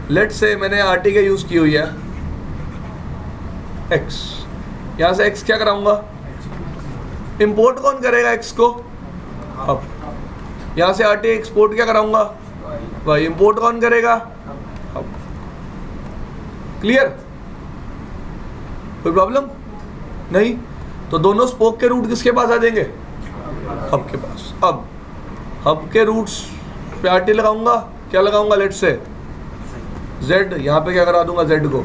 Late से मैंने RT का यूज़ की हुई है एक्स, यहाँ से एक्स क्या कराऊंगा, इंपोर्ट कौन करेगा एक्स को, अब यहाँ से आरटी एक्सपोर्ट क्या कराऊंगा, भाई इंपोर्ट कौन करेगा, अब क्लियर, कोई प्रॉब्लम नहीं। तो दोनों स्पोक के रूट किसके पास आ जाएंगे, हब के पास। अब हब के रूट्स पे आरटी लगाऊंगा, क्या लगाऊंगा, लेट से जेड, यहाँ पे क्या करा दूंगा, जेड को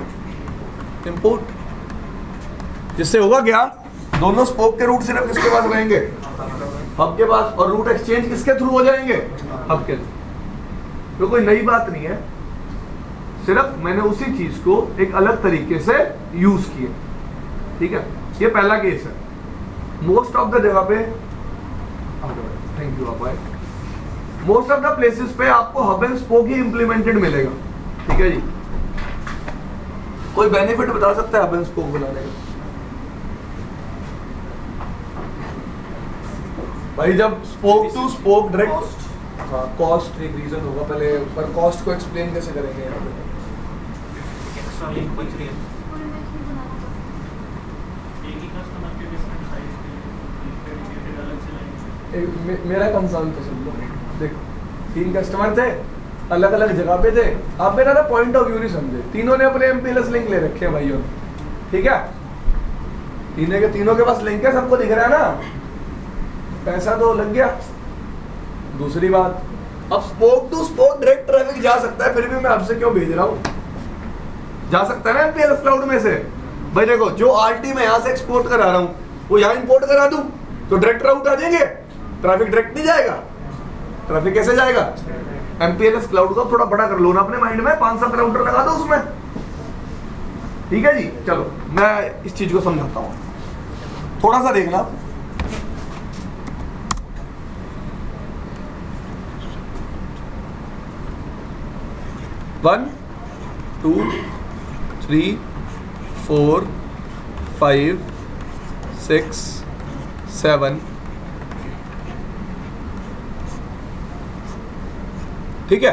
इंपोर्ट। जिससे होगा क्या, दोनों स्पोक के रूट सिर्फ किसके पास रहेंगे, हब के पास, और रूट एक्सचेंज किसके थ्रू हो जाएंगे, हब के थ्रू। तो कोई नई बात नहीं है, सिर्फ मैंने उसी चीज को एक अलग तरीके से यूज किया, ठीक है। ये पहला केस है। मोस्ट ऑफ द जगह पे, थैंक यू आप, मोस्ट ऑफ द प्लेसेस पे आपको hub and spoke he implemented मिलेगा, ठीक है जी। कोई बेनिफिट बता सकता है हब एंड स्पोक बनाने का, भाई जब स्पोक टू स्पोक डायरेक्ट, हाँ कॉस्ट एक रीजन होगा पहले, पर कॉस्ट को एक्सप्लेन कैसे करेंगे यहाँ पे, एक्स्ट्रा लिंक बच रही है, एक ही कस्टमर के डिफरेंट साइज के डेडिकेटेड अलग से लाएंगे। मेरा कंसर्न तो सुन लो, देखो 3 कस्टमर थे, अलग अलग जगह पे थे, आप मेरा ना पॉइंट ऑफ व्यू नहीं समझे, तीनों ने अपने एमपीएलएस लिंक ले रखे हैं भाइयों, ठीक है, तीनों के पास लिंक है, सबको दिख रहा है ना, पैसा तो लग गया। दूसरी बात, अब spoke to spoke direct traffic जा सकता है, फिर भी मैं आपसे क्यों भेज रहा हूँ, जा सकता है ना एमपीएलएस क्लाउड में से। भाई देखो, जो आरटी में यहाँ से एक्सपोर्ट करा रहा हूँ वो यहाँ इंपोर्ट करा दूं तो डायरेक्ट राउट आ जाएंगे, ट्रैफिक डायरेक्ट नहीं जाएगा, ट्रैफिक कैसे जाएगा, एमपीएलएस क्लाउड को थोड़ा बड़ा कर लो ना अपने माइंड में, 5-7 राउटर लगा दो उसमें, ठीक है जी। चलो मैं इस चीज को समझाता हूँ, थोड़ा सा देखना। वन 2 3 4 5 6 7, ठीक है,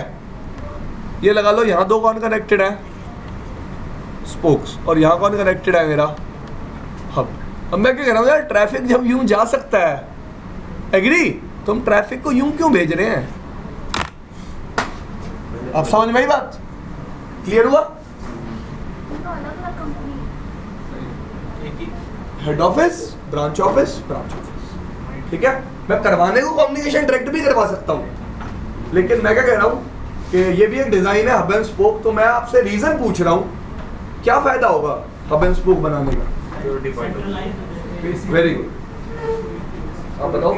ये लगा लो, यहां 2 कौन कनेक्टेड है, स्पोक्स, और यहां कौन कनेक्टेड है, मेरा हब। अब मैं क्या कह रहा हूं यार, ट्रैफिक जब यूं जा सकता है, एग्री, तुम ट्रैफिक को यूं क्यों भेज रहे हैं, अब समझ में आई बात, क्लियर हुआ। हेड ऑफिस, ब्रांच ऑफिस, ठीक है। मैं करवाने को कम्युनिकेशन डायरेक्ट भी करवा सकता हूं, लेकिन मैं क्या कह रहा हूं कि ये भी एक डिजाइन है हब एंड स्पोक, तो मैं आपसे रीजन पूछ रहा हूं क्या फायदा होगा हब एंड स्पोक बनाने का। वेरी गुड, आप बताओ।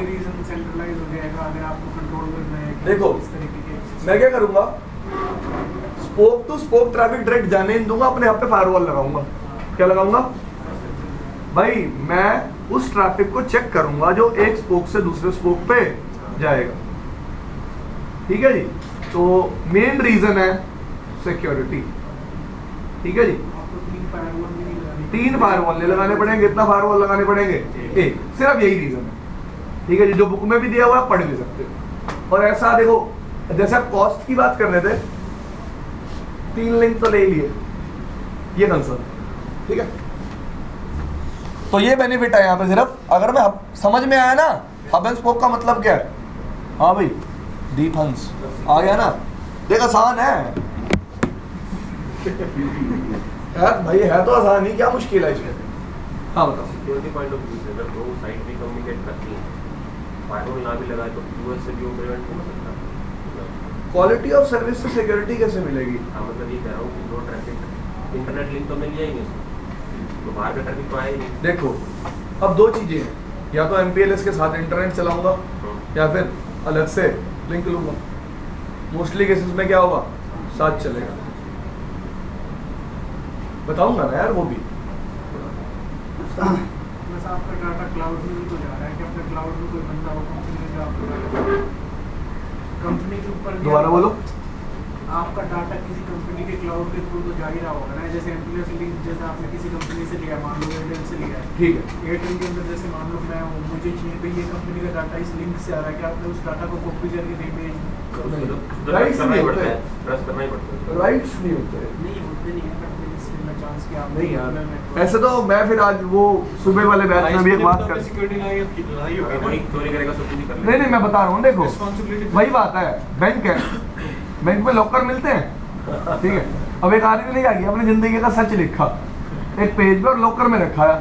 देखो मैं क्या करूंगा, spoke to spoke traffic direct जाने नहीं दूंगा, अपने यहाँ पे फायरवॉल लगाऊंगा, क्या लगाऊंगा भाई, मैं उस ट्रैफिक को चेक करूंगा जो एक स्पोक से दूसरे स्पोक पे जाएगा, ठीक है जी। तो मेन रीजन है सिक्योरिटी, ठीक है जी। 3 फायरवॉल नहीं लगाने पड़ेंगे, कितना फायरवॉल लगाने पड़ेंगे, 1, सिर्फ यही रीजन है, ठीक है जी। जो बुक में भी दिया हुआ है पढ़ भी सकते हो। और ऐसा देखो, जैसे आप कॉस्ट की बात कर रहे थे, 3 लिंक तो ले लिए, ये कंसर्न, ठीक है। तो ये बेनिफिट है यहाँ पे, सिर्फ अगर मैं समझ में आया ना हब एंड स्पोक का मतलब क्या है, हाँ भाई डीप हंस आ गया ना, देख आसान है यार भाई, है तो आसान ही, क्या मुश्किल है इसमें, हाँ बताओ। सिक्योरिटी पॉइंट ऑफ व्यू से अगर 2 साइड भी कम्युनिकेट करती हैं, फायरवॉल ना भी लगाए तो यूएस से भी वो प्रिवेंट हो सकता। क्वालिटी ऑफ सर्विस से सिक्योरिटी कैसे मिलेगी, हाँ मतलब ये कह रहा हूँ कि जो ट्रैफिक इंटरनेट लिंक तो मिल गया ही नहीं उसको, तो बाहर का ट्रैफिक तो आया ही नहीं। देखो अब 2 चीजें हैं, या तो एमपीएलएस के साथ इंटरनेट चलाऊंगा या फिर अलग से लिंक लूंगा। मोस्टली केसेस में क्या होगा, साथ चलेगा, बताऊंगा ना यार वो भी। बस आपका डाटा क्लाउड में भी तो जा रहा है कि अपने क्लाउड में कोई बंदा हो कंपनी में, जो आपको कंपनी के ऊपर दोबारा बोलो। आपका डाटा किसी कंपनी के क्लाउड के थ्रू तो जा ही रहा होगा ना, जैसे एमपीएलएस लिंक जैसे आपने किसी कंपनी से लिया, मान लो एयरटेल से लिया है, ठीक है, एयरटेल के अंदर जैसे मान लो मैं हूँ, मुझे चाहिए भाई ये कंपनी का डाटा इस लिंक से आ रहा है, कि आपने उस डाटा को कॉपी करके कहीं भेज राइट्स नहीं होते, ट्रस्ट करना ही पड़ता है। राइट्स नहीं होते। नहीं होते नहीं है, but there is still a chance कि आप नहीं यार, ऐसे तो मैं फिर आज वो सुबह वाले बैच में भी एक बात कर, सिक्योरिटी लड़ाई अगर कोई चोरी करेगा तो कुछ नहीं कर नहीं मैं बता रहा हूँ, देखो रिस्पांसिबिलिटी वही बात है, बैंक है, बैंक में लॉकर मिलते हैं, ठीक है। अब एक आदमी ने क्या किया, अपनी जिंदगी का सच लिखा एक पेज पे और लॉकर में रखा है,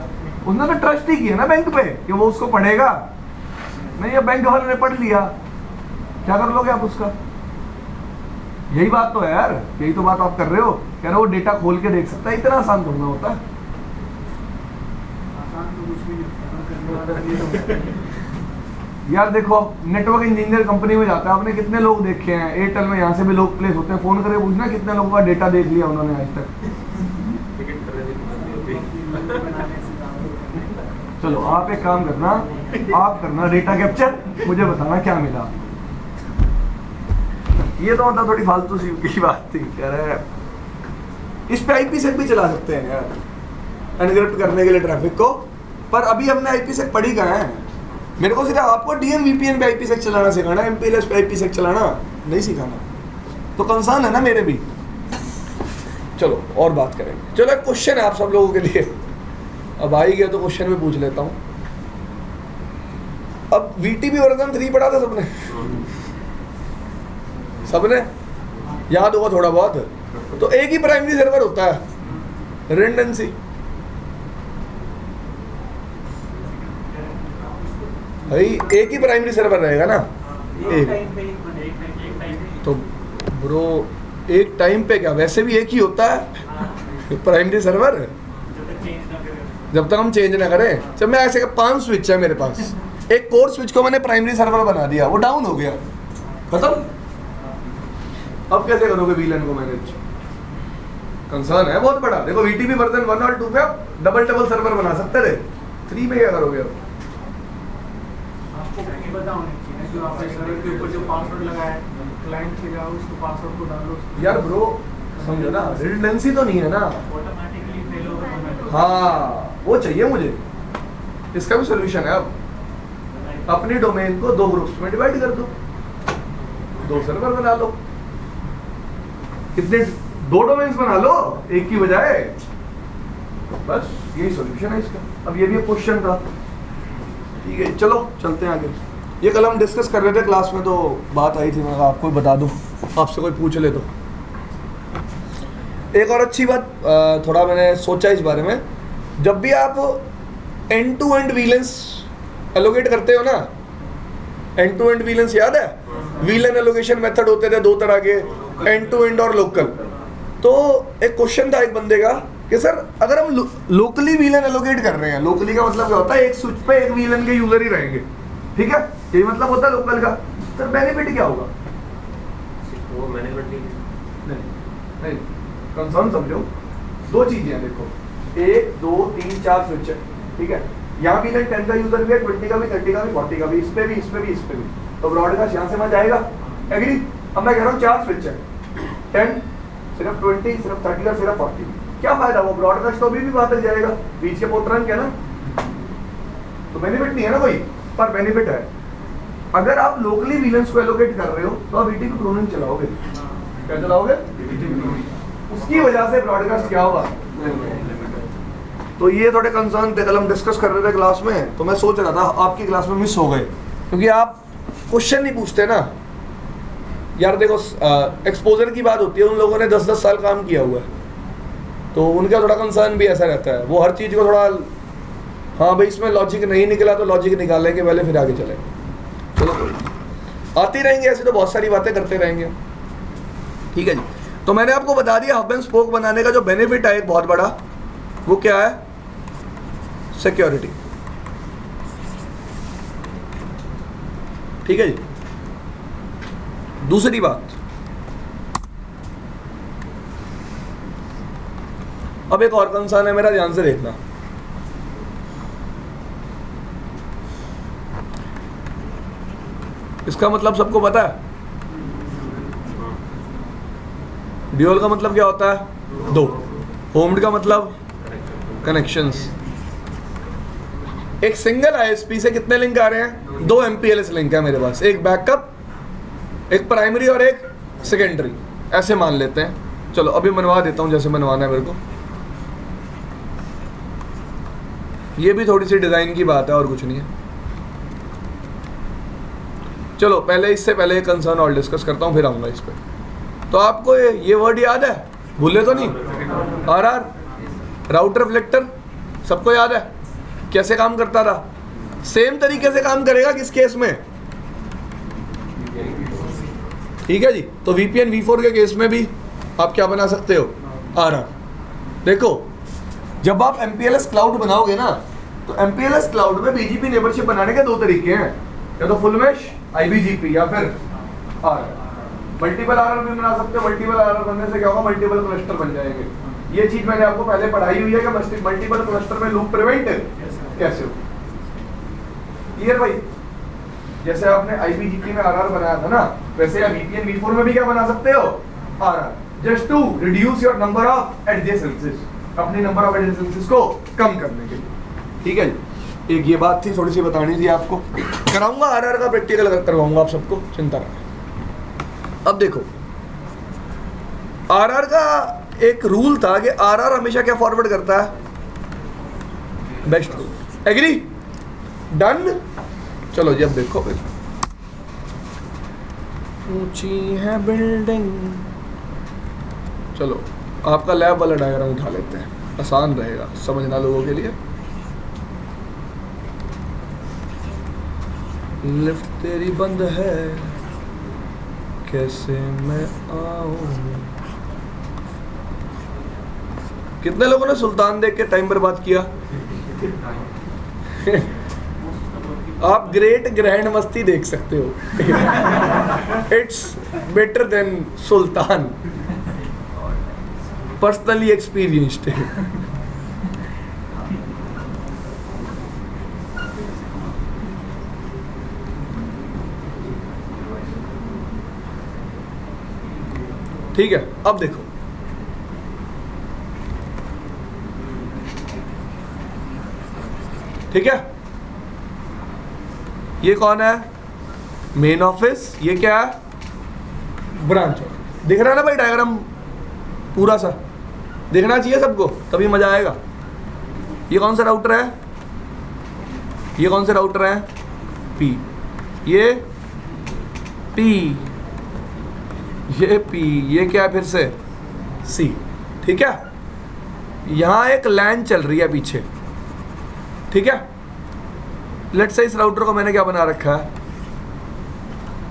उसने तो ट्रस्ट ही किया ना बैंक पे कि वो उसको पढ़ेगा, नहीं ये बैंक वाले ने पढ़ लिया, क्या कर लोगे आप उसका? यही बात तो है यार, यही तो बात आप कर रहे हो, कह रहे हो डेटा खोल के देख सकता है, इतना आसान थोड़ा होता है। आसान तो कुछ भी नहीं होता, करने वाला ये होता है। यार देखो, अब नेटवर्क इंजीनियर कंपनी में जाता है, आपने कितने लोग देखे हैं, एयरटेल में यहाँ से भी लोग प्लेस होते हैं, फोन करके पूछना कितने लोगों का डेटा देख लिया उन्होंने आज तक। टिकट करने से कुछ नहीं होती। बनाने से ज़्यादा होता है। चलो आप एक काम करना, आप करना डेटा कैप्चर, मुझे बताना क्या मिला। ये तो मतलब थोड़ी फालतू सी की बात थी, कह रहे इस पे IPsec भी चला सकते हैं यार एनक्रिप्ट करने के लिए ट्रैफिक को, पर अभी हमने IPsec पढ़ी कहाँ है। मेरे को सिर्फ आपको DMVPN पे IPsec चलाना सिखाना, MPLS पे IPsec चलाना नहीं सिखाना, तो कंसर्न है ना मेरे भी। चलो और बात करेंगे। चलो एक क्वेश्चन है आप सब लोगों के लिए, अब आ ही गया तो क्वेश्चन में पूछ लेता हूँ। अब VTP वर्जन 3 पढ़ा था सबने? सबने याद होगा थोड़ा बहुत। तो एक ही प्राइमरी सर्वर होता है, रिडंडेंसी। भाई एक ही प्राइमरी सर्वर रहेगा ना, एक टाइम पे एक बने, एक टाइम पे तो ब्रो एक टाइम पे क्या, वैसे भी एक ही होता है प्राइमरी सर्वर, जब तक हम चेंज ना करें। जब मैं ऐसे 5 स्विच है मेरे पास, एक कोर स्विच को मैंने प्राइमरी सर्वर बना दिया, वो डाउन हो गया, खत्म। अब कैसे करोगे VLAN को मैनेज? कंसर्न है बहुत बड़ा। देखो VTP वर्जन 1 और 2 पे आप डबल सर्वर बना सकते थे, 3 में क्या करोगे अब? आपको ये पता होना चाहिए जो आपने सर्वर के ऊपर जो पासवर्ड लगाया है, क्लाइंट पे जाओ उसको पासवर्ड को डालो। यार ब्रो समझो ना, रिडंडेंसी तो नहीं है ना। ऑटोमेटिकली फेल होगा। हाँ वो चाहिए मुझे, इसका भी सोल्यूशन है। अब अपनी डोमेन को 2 ग्रुप्स में डिवाइड कर दो, 2 सर्वर बना लो, कितने 2 डोमेन्स बना लो एक की बजाय, बस यही सॉल्यूशन है इसका। अब ये भी एक क्वेश्चन था, ठीक है चलो चलते हैं आगे। ये कल हम डिस्कस कर रहे थे क्लास में, तो बात आई थी, मैं कहा आपको बता दूं, आपसे कोई पूछ ले तो। एक और अच्छी बात थोड़ा मैंने सोचा इस बारे में, जब भी आप end to end VLANs allocate करते हो ना, एंड टू एंड VLANs याद है? VLAN एलोकेशन मेथड होते थे 2 तरह के, एंड टू एंड और लोकल। तो एक क्वेश्चन था एक बंदे का कि सर अगर हम लोकली VLAN एलोकेट कर रहे हैं, लोकली का मतलब क्या होता है, एक स्विच पे एक VLAN के यूजर ही रहेंगे, ठीक है, यही मतलब होता है लोकल का। सर बेनिफिट क्या होगा? वो मैनेजमेंट नहीं कंसर्न समझो, 2 चीजें हैं देखो, 1 2 3 4 स्विच है, ठीक है, यहाँ VLAN 10 का यूजर भी है, 20 का भी, 30 का भी, 40 का भी, इस पे भी, इस पे भी, इस पे भी, तो ब्रॉडकास्ट यहाँ से वहाँ जाएगा, एग्री? अब मैं कह रहा हूँ 4 स्विच है, 10 सिर्फ 20 सिर्फ 30 और सिर्फ 40, क्या फायदा? वो ब्रॉडकास्ट तो अभी भी वहां तक जाएगा, बीच के पोर्ट क्या ना, तो बेनिफिट नहीं है ना कोई, पर बेनिफिट है। अगर आप लोकली VLANs को एलोकेट कर रहे हो तो आप VTP प्रोनिंग चलाओगे, क्या चलाओगे? उसकी वजह से ब्रॉडकास्ट क्या होगा? तो ये थोड़े कंसर्न थे, कल हम डिस्कस कर रहे थे क्लास में, तो मैं सोच रहा था आपकी क्लास में मिस हो गए, क्योंकि आप क्वेश्चन नहीं पूछते ना यार। देखो एक्सपोजर की बात होती है, उन लोगों ने 10-10 साल काम किया हुआ है, तो उनका थोड़ा कंसर्न भी ऐसा रहता है, वो हर चीज़ को थोड़ा, हाँ भाई इसमें लॉजिक नहीं निकला तो लॉजिक निकालेंगे पहले, फिर आगे चलेंगे। चलो आती रहेंगे ऐसे, तो बहुत सारी बातें करते रहेंगे, ठीक है जी। तो मैंने आपको बता दिया हब एंड स्पोक बनाने का जो बेनिफिट है एक बहुत बड़ा, वो क्या है? सिक्योरिटी, ठीक है जी। दूसरी बात, अब एक और कंसर्न है मेरा, ध्यान से देखना। इसका मतलब सबको पता है? ड्यूअल का मतलब क्या होता है? 2। होम्ड का मतलब कनेक्शंस। एक सिंगल ISP से कितने लिंक आ रहे हैं? 2 MPLS लिंक है मेरे पास, एक बैकअप एक प्राइमरी और एक सेकेंडरी, ऐसे मान लेते हैं। चलो अभी मनवा देता हूँ जैसे मनवाना है मेरे को। ये भी थोड़ी सी डिज़ाइन की बात है और कुछ नहीं है। चलो पहले इससे पहले कंसर्न और डिस्कस करता हूँ, फिर आऊँगा इस पर। तो आपको ये वर्ड याद है, भूले तो नहीं? आरआर, राउटर रिफ्लेक्टर, सबको याद है कैसे काम करता था? सेम तरीके से काम करेगा किस केस में? ठीक है जी। तो VPN v4 के केस में भी आप क्या बना सकते हो? आरआर। देखो जब आप MPLS क्लाउड बनाओगे ना, तो MPLS क्लाउड में BGP नेबरशिप बनाने के दो तरीके हैं, या तो फुल मेश IBGP या फिर आरआर। मल्टीपल आरआर भी बना सकते हो। मल्टीपल आरआर बनने से क्या होगा? मल्टीपल क्लस्टर बन जाएंगे। ये चीज मैंने आपको पहले पढ़ाई हुई है कि मल्टीपल क्लस्टर में लूप प्रिवेंट कैसे हो। क्लियर भाई? जैसे आपने IBGP में आरआर बनाया था ना, वैसे आप VPN v4 में भी क्या बना सकते हो? आरआर, just to reduce your number of adjacencies, अपनी नंबर ऑफ एडजेसेंसीज को कम करने के लिए। ठीक है जी। एक ये बात थी, थोड़ी सी बतानी थी आपको। कराऊंगा आरआर का प्रैक्टिकल करवाऊंगा आप सबको, चिंता ना। अब देखो आरआर का एक रूल था कि आरआर हमेशा क्या फॉरवर्ड करता है? Best rule. एग्री? डन? चलो जी अब देखो फिर। ऊंची है बिल्डिंग। चलो आपका लैब वाला डायग्राम उठा लेते हैं, आसान रहेगा समझना लोगों के लिए। लिफ्ट तेरी बंद है, कैसे मैं आऊं? कितने लोगों ने सुल्तान देख के टाइम बर्बाद किया? आप ग्रेट ग्रैंड मस्ती देख सकते हो। It's better than Sultan, personally experienced. ठीक है, अब देखो ठीक है, ये कौन है? Main office. ये क्या है? Branch office. दिख रहा है ना भाई डायग्राम पूरा सा? दिखना चाहिए सबको, तभी मजा आएगा। ये कौन सा राउटर है? ये कौन सा राउटर है? P। ये P, ये P, ये क्या है फिर से? C। ठीक है, यहां एक लैन चल रही है पीछे। ठीक है, लेट्स से इस राउटर को मैंने क्या बना रखा है?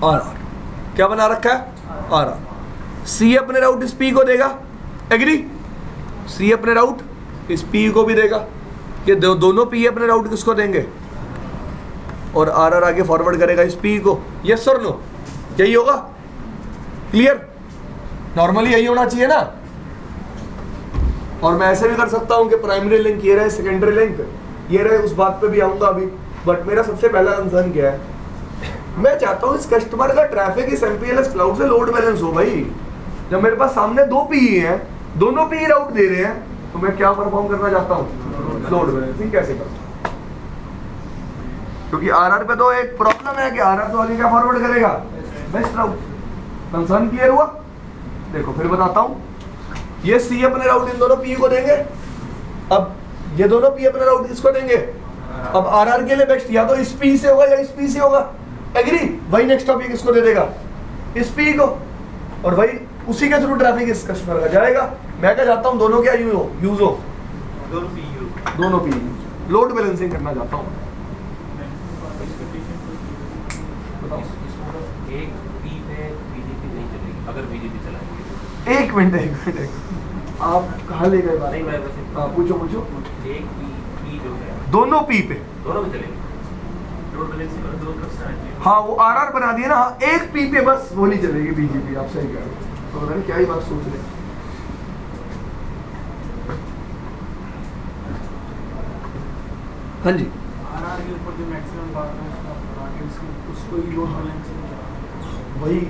आरआर। क्या बना रखा है? आरआर। C अपने राउट इस P को देगा। एग्री? C अपने राउट इस P को भी देगा। ये दोनों P अपने राउट किसको देंगे? और आरआर आगे फॉरवर्ड करेगा इस P को। यस और नो? यही होगा? क्लियर? नॉर्मली यही होना चाहिए ना। और मैं ऐसे भी कर सकता हूं कि प्राइमरी लिंक ये रहे, सेकेंडरी लिंक ये रहे। उस बात पे भी आऊंगा अभी। बट मेरा सबसे पहला कंसर्न क्या है? मैं चाहता हूं इस कस्टमर का ट्रैफिक इस MPLS क्लाउड से लोड बैलेंस हो भाई। जब मेरे पास सामने दो PE हैं, दोनों PE राउट दे रहे हैं, तो मैं क्या परफॉर्म करना चाहता हूं? लोड बैलेंसिंग कैसे करता हूं? क्योंकि आरआर पे तो एक प्रॉब्लम है कि आरआर तो आगे क्या फॉरवर्ड करेगा? Best route. कंसर्न क्लियर हुआ? देखो फिर बताता हूं। ये C अपने राउट इन दोनों PE को देंगे। अब ये दोनों P अपने राउट किसको देंगे? अब आरआर के लिए बेस्ट या तो इस P से होगा या इस P से होगा। एग्री? वही नेक्स्ट टॉपिक किसको दे देगा? इस P को। और वही उसी के थ्रू ट्रैफिक इस कस्टमर का जाएगा। मैं क्या चाहता हूं? दोनों क्या यूज हो? दोनों P यूज। लोड बैलेंसिंग करना चाहता हूं। एक P पे BGP नहीं चलेगी अगर BGP चलाएंगे। एक मिनट आप कहाँ ले गए बात? नहीं मैं वैसे पूछो। एक P जो है दोनों P पे दोनों में चलेगी। लोड बैलेंसिंग और दो क्लस्टर। हाँ, वो आरआर बना दिया ना। हाँ, एक P पे बस वो नहीं चलेगी BGP। आप सही कह रहे हो। तो पता नहीं क्या ही बात सोच रहे। हाँ जी, आरआर के ऊपर जो मैक्सिमम बात है उसका आगे उसको ही लोड बैलेंसिंग। वही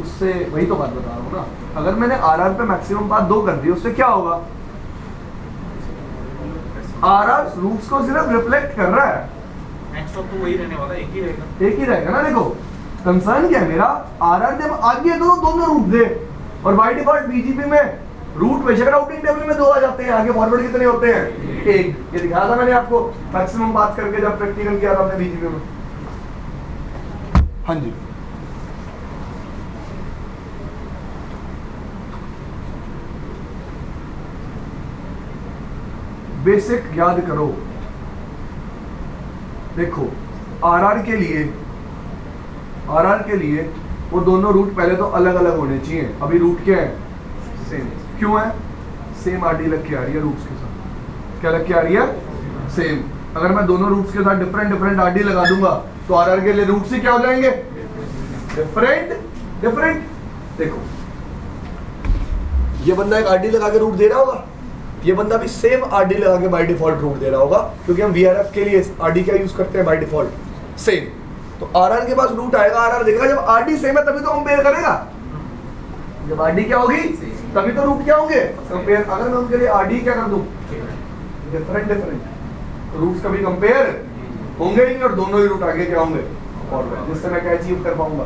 उससे वही तो बात बता रहा हूँ ना। अगर मैंने आरआर पे मैक्सिमम बात 2 कर दी, उससे क्या होगा? आरआर रूट्स को सिर्फ रिफ्लेक्ट कर रहा है। नेक्स्ट तो वही रहने वाला, एक ही रहेगा। एक ही रहेगा ना। देखो कंसर्न क्या है मेरा, आरआर जब आगे तो दोनों रूट दे, और बाय डिफॉल्ट बीजीपी में रूट बेशक राउटिंग टेबल में 2 आ जाते हैं, आगे फॉरवर्ड कितने होते हैं, 1। ये दिखाया था मैंने आपको मैक्सिमम बात करके जब प्रैक्टिकल किया था आपने बीजीपी में। हाँ जी, बेसिक याद करो। देखो आरआर के लिए वो दोनों रूट पहले तो अलग अलग होने चाहिए। अभी रूट क्या है, सेम। क्यों है, सेम आरडी लग के आ रही है रूट्स के साथ। क्या लग के आ रही है, सेम। अगर मैं दोनों रूट्स के साथ डिफरेंट आरडी लगा दूंगा तो आरआर के लिए रूट्स ही क्या हो जाएंगे, डिफरेंट। देखो ये बंदा एक आरडी लगा के रूट दे रहा होगा, ये बंदा भी सेम आरडी लगा के बाय डिफॉल्ट रूट दे रहा होगा, क्योंकि हम वीआरएफ के लिए आरडी क्या यूज करते हैं, बाय डिफॉल्ट सेम। तो आरआर के पास रूट आएगा, आरआर देखेगा जब आरडी सेम है तभी तो कंपेयर करेगा। जब आरडी क्या होगी तभी तो रूट क्या होंगे, कंपेयर। अगर मैं उनके लिए आरडी क्या कर दूं, डिफरेंट, तो रूट्स कभी कंपेयर होंगे ही नहीं, और दोनों ही रूट आगे क्या होंगे, फॉरवर्ड, जिससे मैं क्या अचीव कर पाऊंगा।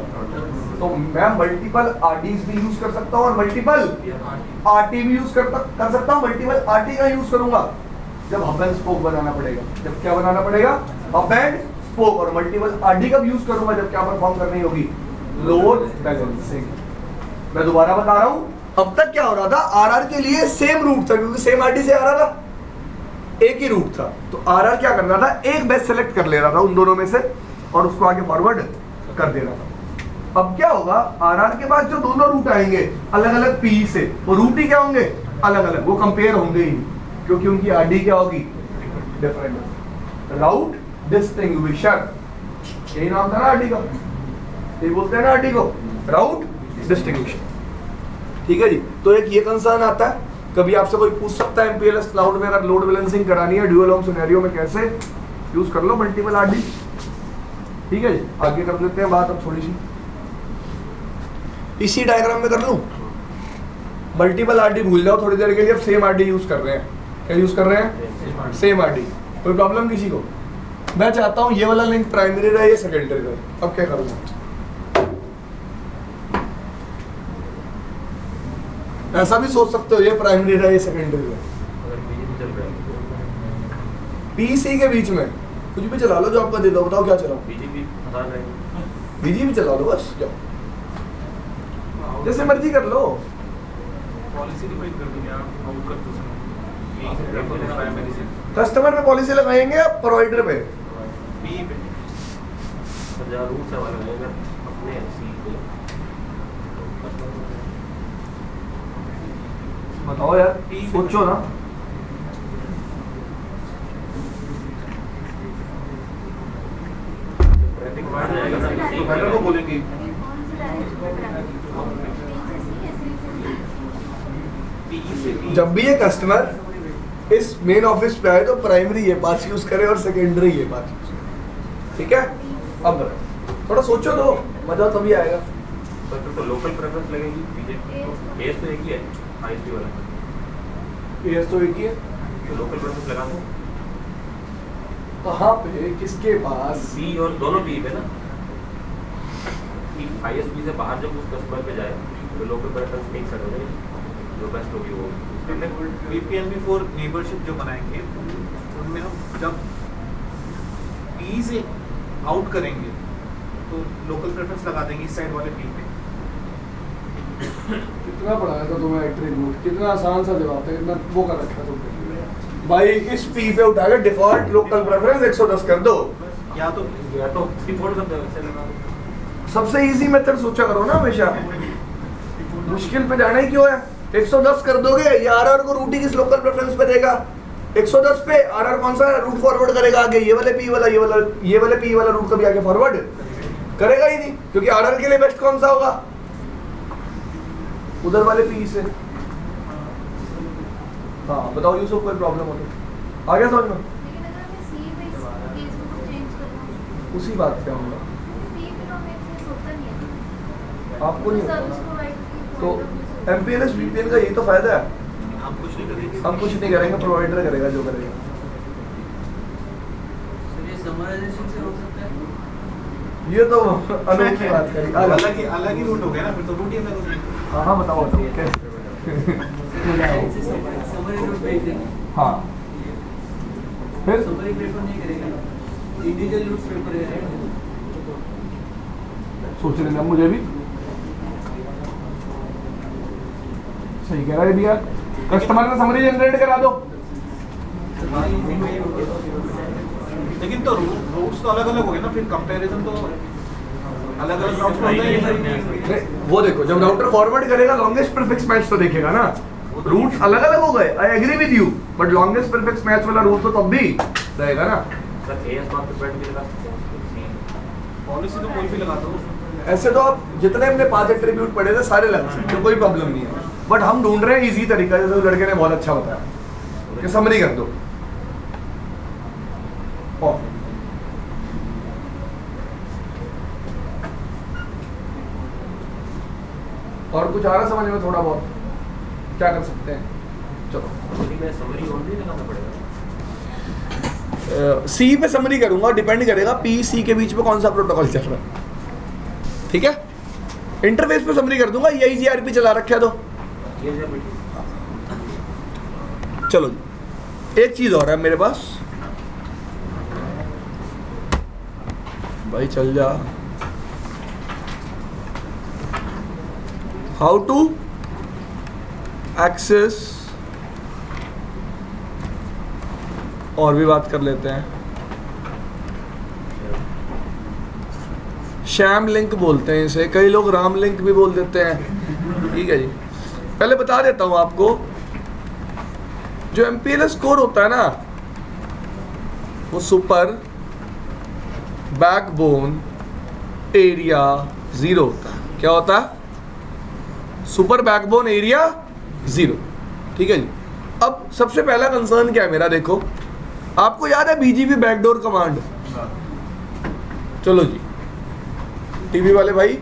तो मैं मल्टीपल आरडीज भी यूज कर सकता हूं और मल्टीपल आरटी भी यूज कर सकता हूं। मल्टीपल आरटी का यूज करूंगा जब हब एंड स्पोक बनाना पड़ेगा। जब क्या बनाना पड़ेगा, हब एंड स्पोक। और मल्टीपल आरडी का यूज करूंगा जब क्या परफॉर्म करनी होगी, लोड बैलेंसिंग। मैं दोबारा बता रहा हूं, अब तक क्या हो रहा था, आरआर के लिए सेम रूट था, क्योंकि सेम आरडी से आ रहा था, एक ही रूट था। तो आरआर क्या कर रहा था, एक बेस्ट सेलेक्ट कर ले रहा था उन दोनों में से और उसको आगे फॉरवर्ड कर दे रहा था। अब क्या होगा, आरआर के बाद जो दोनों रूट आएंगे अलग अलग पी से, वो रूट ही क्या होंगे, अलग अलग, वो कंपेयर होंगे ही, क्योंकि उनकी आरडी क्या होगी, डिफरेंट। राउट डिस्टिंग्विशर, यही नाम था ना आरडी का, ये बोलते हैं ना आरडी को, राउट डिस्टिंग्विशर। ठीक है जी। तो एक ये कंसर्न आता है, कभी आपसे कोई पूछ सकता है एमपीएलएस क्लाउड में अगर लोड बैलेंसिंग करानी है ड्यूअल होम सिनेरियो में कैसे यूज कर लो मल्टीपल आरडी। ठीक है जी, आगे कर लेते हैं बात अब थोड़ी सी, इसी डायग्राम में कर लूं। मल्टीपल आरडी भूल जाओ थोड़ी देर के लिए, अब सेम आरडी यूज कर रहे हैं। क्या यूज कर रहे हैं, सेम आरडी। कोई प्रॉब्लम किसी को? मैं चाहता हूं ये वाला लिंक प्राइमरी रहे, ये सेकेंडरी रहे। अब क्या करूंगा, ऐसा भी सोच सकते हो ये प्राइमरी रहे, ये सेकेंडरी रहे। पीसी के बीच में कुछ भी चला लो जो आपका दे दो, बताओ क्या चलाओ, बीजीपी चला लो बस, जाओ जैसे मर्जी कर लो। पॉलिसी डिफाइन कर देंगे आप, आउट कर दो प्राइमरी से। कस्टमर पे पॉलिसी लगाएंगे आप, प्रोवाइडर पे पी पे रूट से वाला लगेगा अपने सी पे। बताओ यार, सोचो ना। ट्रैफिक बढ़ जाएगा ना, मैंने को बोलेंगे जब भी ये कस्टमर इस मेन ऑफिस पे आए तो प्राइमरी ये पास यूज करे और सेकेंडरी ये पास यूज करे। ठीक है, अब थोड़ा सोचो तो मजा तभी आएगा। तो लोकल प्रेफरेंस लगेगी बीजेपी को, एएस तो एक ही है, आईएसपी वाला एएस तो एक ही है, तो लोकल प्रेफरेंस लगा दो। कहाँ पे, किसके पास? सी और दोनों पी पे ना, आईएसपी से बाहर जब उस कस्टमर पे जाए तो लोकल प्रेफरेंस एक सेट हो जाएगी, जो बेस्ट होगी वो। वीपीएनबी फॉर नेबरशिप जो बनाएंगे उनमें हम जब पी से आउट करेंगे तो लोकल प्रेफरेंस लगा देंगे इस साइड वाले पी पे। कितना पढ़ाया था तुम्हें एट्रीब्यूट, कितना आसान सा जवाब था, कितना वो कर रखा तुमने भाई। इस पी पे उठा के डिफॉल्ट लोकल प्रेफरेंस 110 कर दो, या तो डिफॉल्ट कर दो, वैसे लगा दो। सबसे इजी मेथड सोचा करो ना हमेशा, मुश्किल पे जाना ही क्यों है। 110 कर दोगे, ये आरआर को रूट ही किस लोकल प्रेफरेंस पे देगा, 110 पे आरआर कौन सा रूट फॉरवर्ड करेगा आगे, ये वाले पी वाला, ये वाले पी वाला रूट कभी आगे फॉरवर्ड करेगा ही नहीं, क्योंकि आरआर के लिए बेस्ट कौन सा होगा, उधर वाले पी से। हाँ बताओ यूसुफ, कोई प्रॉब्लम हो तो आ गया समझ में? उसी बात पे आऊंगा, आपको नहीं होता। तो एमपीएलएस वीपीएन का यही तो फायदा है, हम कुछ नहीं करेंगे, हम कुछ नहीं करेंगे, प्रोवाइडर करेगा जो करेगा। सर ये समराइजेशन से हो सकता है? ये तो अनोखी बात करी। अलग ही रूट हो गया ना, फिर तो रूट ही अलग हो गया। हाँ हाँ बताओ बताओ कैसे? हाँ फिर सोच लेना मुझे भी सही कह रहा है भैया। कस्टमर का समरी जनरेट करा दो। लेकिन तो रूट्स तो अलग अलग हो गए ना, फिर कंपैरिजन तो अलग अलग रूट्स होता ही है। वो देखो जब राउटर फॉरवर्ड करेगा लॉन्गेस्ट प्रीफिक्स मैच तो देखेगा ना। रूट्स अलग अलग हो गए, I agree with you, but longest prefix match वाला रूट तो तब भी रहेगा ना। सर एएस नॉट प्रिपेयर्ड भी लगा सकते हैं, पॉलिसी तो कोई भी लगा दो। ऐसे तो आप जितने हमने 5 एट्रीब्यूट पढ़े थे सारे लगा सकते हो, कोई प्रॉब्लम नहीं है। बट हम ढूंढ रहे हैं इजी तरीका, जैसे उस लड़के ने बहुत अच्छा बताया कि समरी कर दो। और कुछ आ रहा समझ में थोड़ा बहुत, क्या कर सकते हैं? चलो में समरी ओनली लगाना पड़ेगा। सी पे समरी करूंगा, डिपेंड करेगा पी सी के बीच में कौन सा प्रोटोकॉल चल रहा है, ठीक है। इंटरफेस पे समरी कर दूंगा, यही जीआरपी चला रखा है तो ये जो मीटिंग चलो जी। एक चीज और है मेरे पास, भाई चल जा। हाउ टू एक्सेस, और भी बात कर लेते हैं। शैम लिंक बोलते हैं इसे, कई लोग राम लिंक भी बोल देते हैं, ठीक है जी। पहले बता देता हूं आपको, जो एमपीएलएस कोर होता है ना, वो सुपर बैकबोन एरिया 0 होता है। क्या होता है? सुपर बैकबोन एरिया 0, ठीक है जी। अब सबसे पहला कंसर्न क्या है मेरा, देखो आपको याद है बीजीपी बैकडोर कमांड? चलो जी, टीवी वाले भाई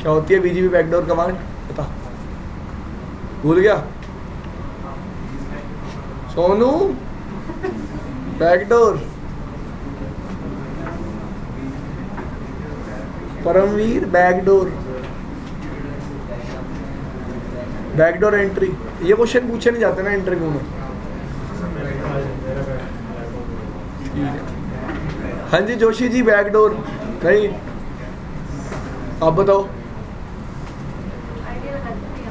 क्या होती है बीजीपी बैकडोर कमांड, बता। भूल गया Sonu? Backdoor, Paramvir backdoor, backdoor entry. ये क्वेश्चन पूछे नहीं जाते ना इंटरव्यू में, ठीक है। हाँ जी जोशी जी, बैकडोर नहीं, आप बताओ।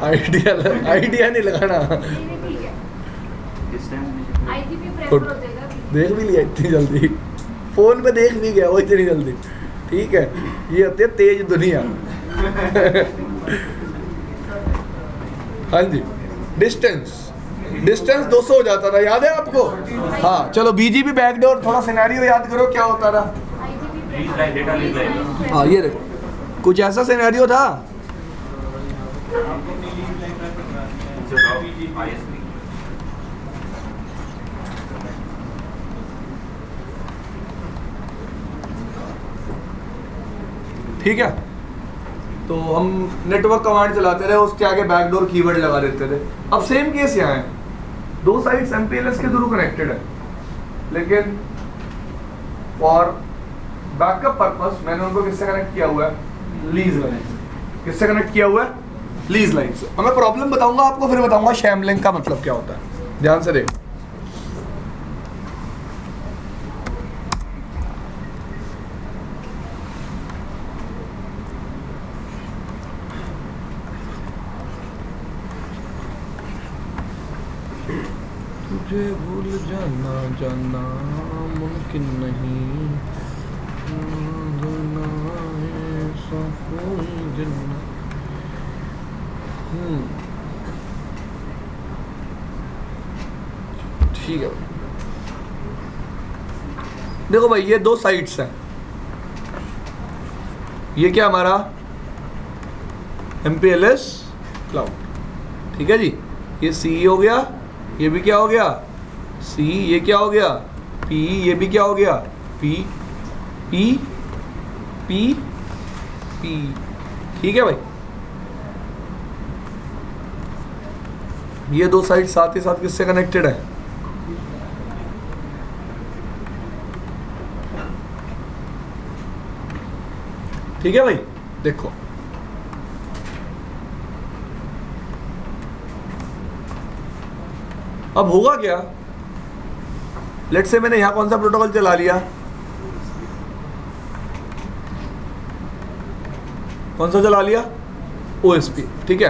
आइडिया नहीं लगाना। गुड, देख भी लिया इतनी जल्दी, फोन पे देख भी गया वो इतनी जल्दी, ठीक है। ये होती है तेज दुनिया। हाँ जी, डिस्टेंस 200 हो जाता था, याद है आपको? हाँ चलो, बीजीपी बैकडोर, थोड़ा सिनेरियो याद करो क्या होता था। हाँ ये देखो, कुछ ऐसा सिनेरियो था। ठीक है, तो हम नेटवर्क कमांड चलाते रहे, उसके आगे बैकडोर कीवर्ड लगा देते थे। अब सेम केस यहाँ है, दो साइट्स एमपीएलएस के थ्रू कनेक्टेड है, लेकिन फॉर बैकअप पर्पस मैंने उनको किससे कनेक्ट किया हुआ है? लीज लाइन से। किससे कनेक्ट किया हुआ है? लीज लाइन से। अब मैं प्रॉब्लम बताऊंगा आपको, फिर बताऊंगा शैम लिंक का मतलब क्या होता है। ध्यान से देखो, तुझे भूल जाना जाना मुमकिन नहीं, ऐसा कोई दिन ठीक है। देखो भाई, ये दो साइट्स हैं। ये क्या हमारा MPLS क्लाउड, ठीक है जी। ये C हो गया, ये भी क्या हो गया? C, ये क्या हो गया? P, ये भी क्या हो गया? P, P, P, P, ठीक है भाई। ये दो साइड साथ ही साथ किससे कनेक्टेड है? ठीक है भाई, देखो अब होगा क्या, लेट्स से मैंने यहां कौन सा प्रोटोकॉल चला लिया, कौन सा चला लिया, OSPF, ठीक है।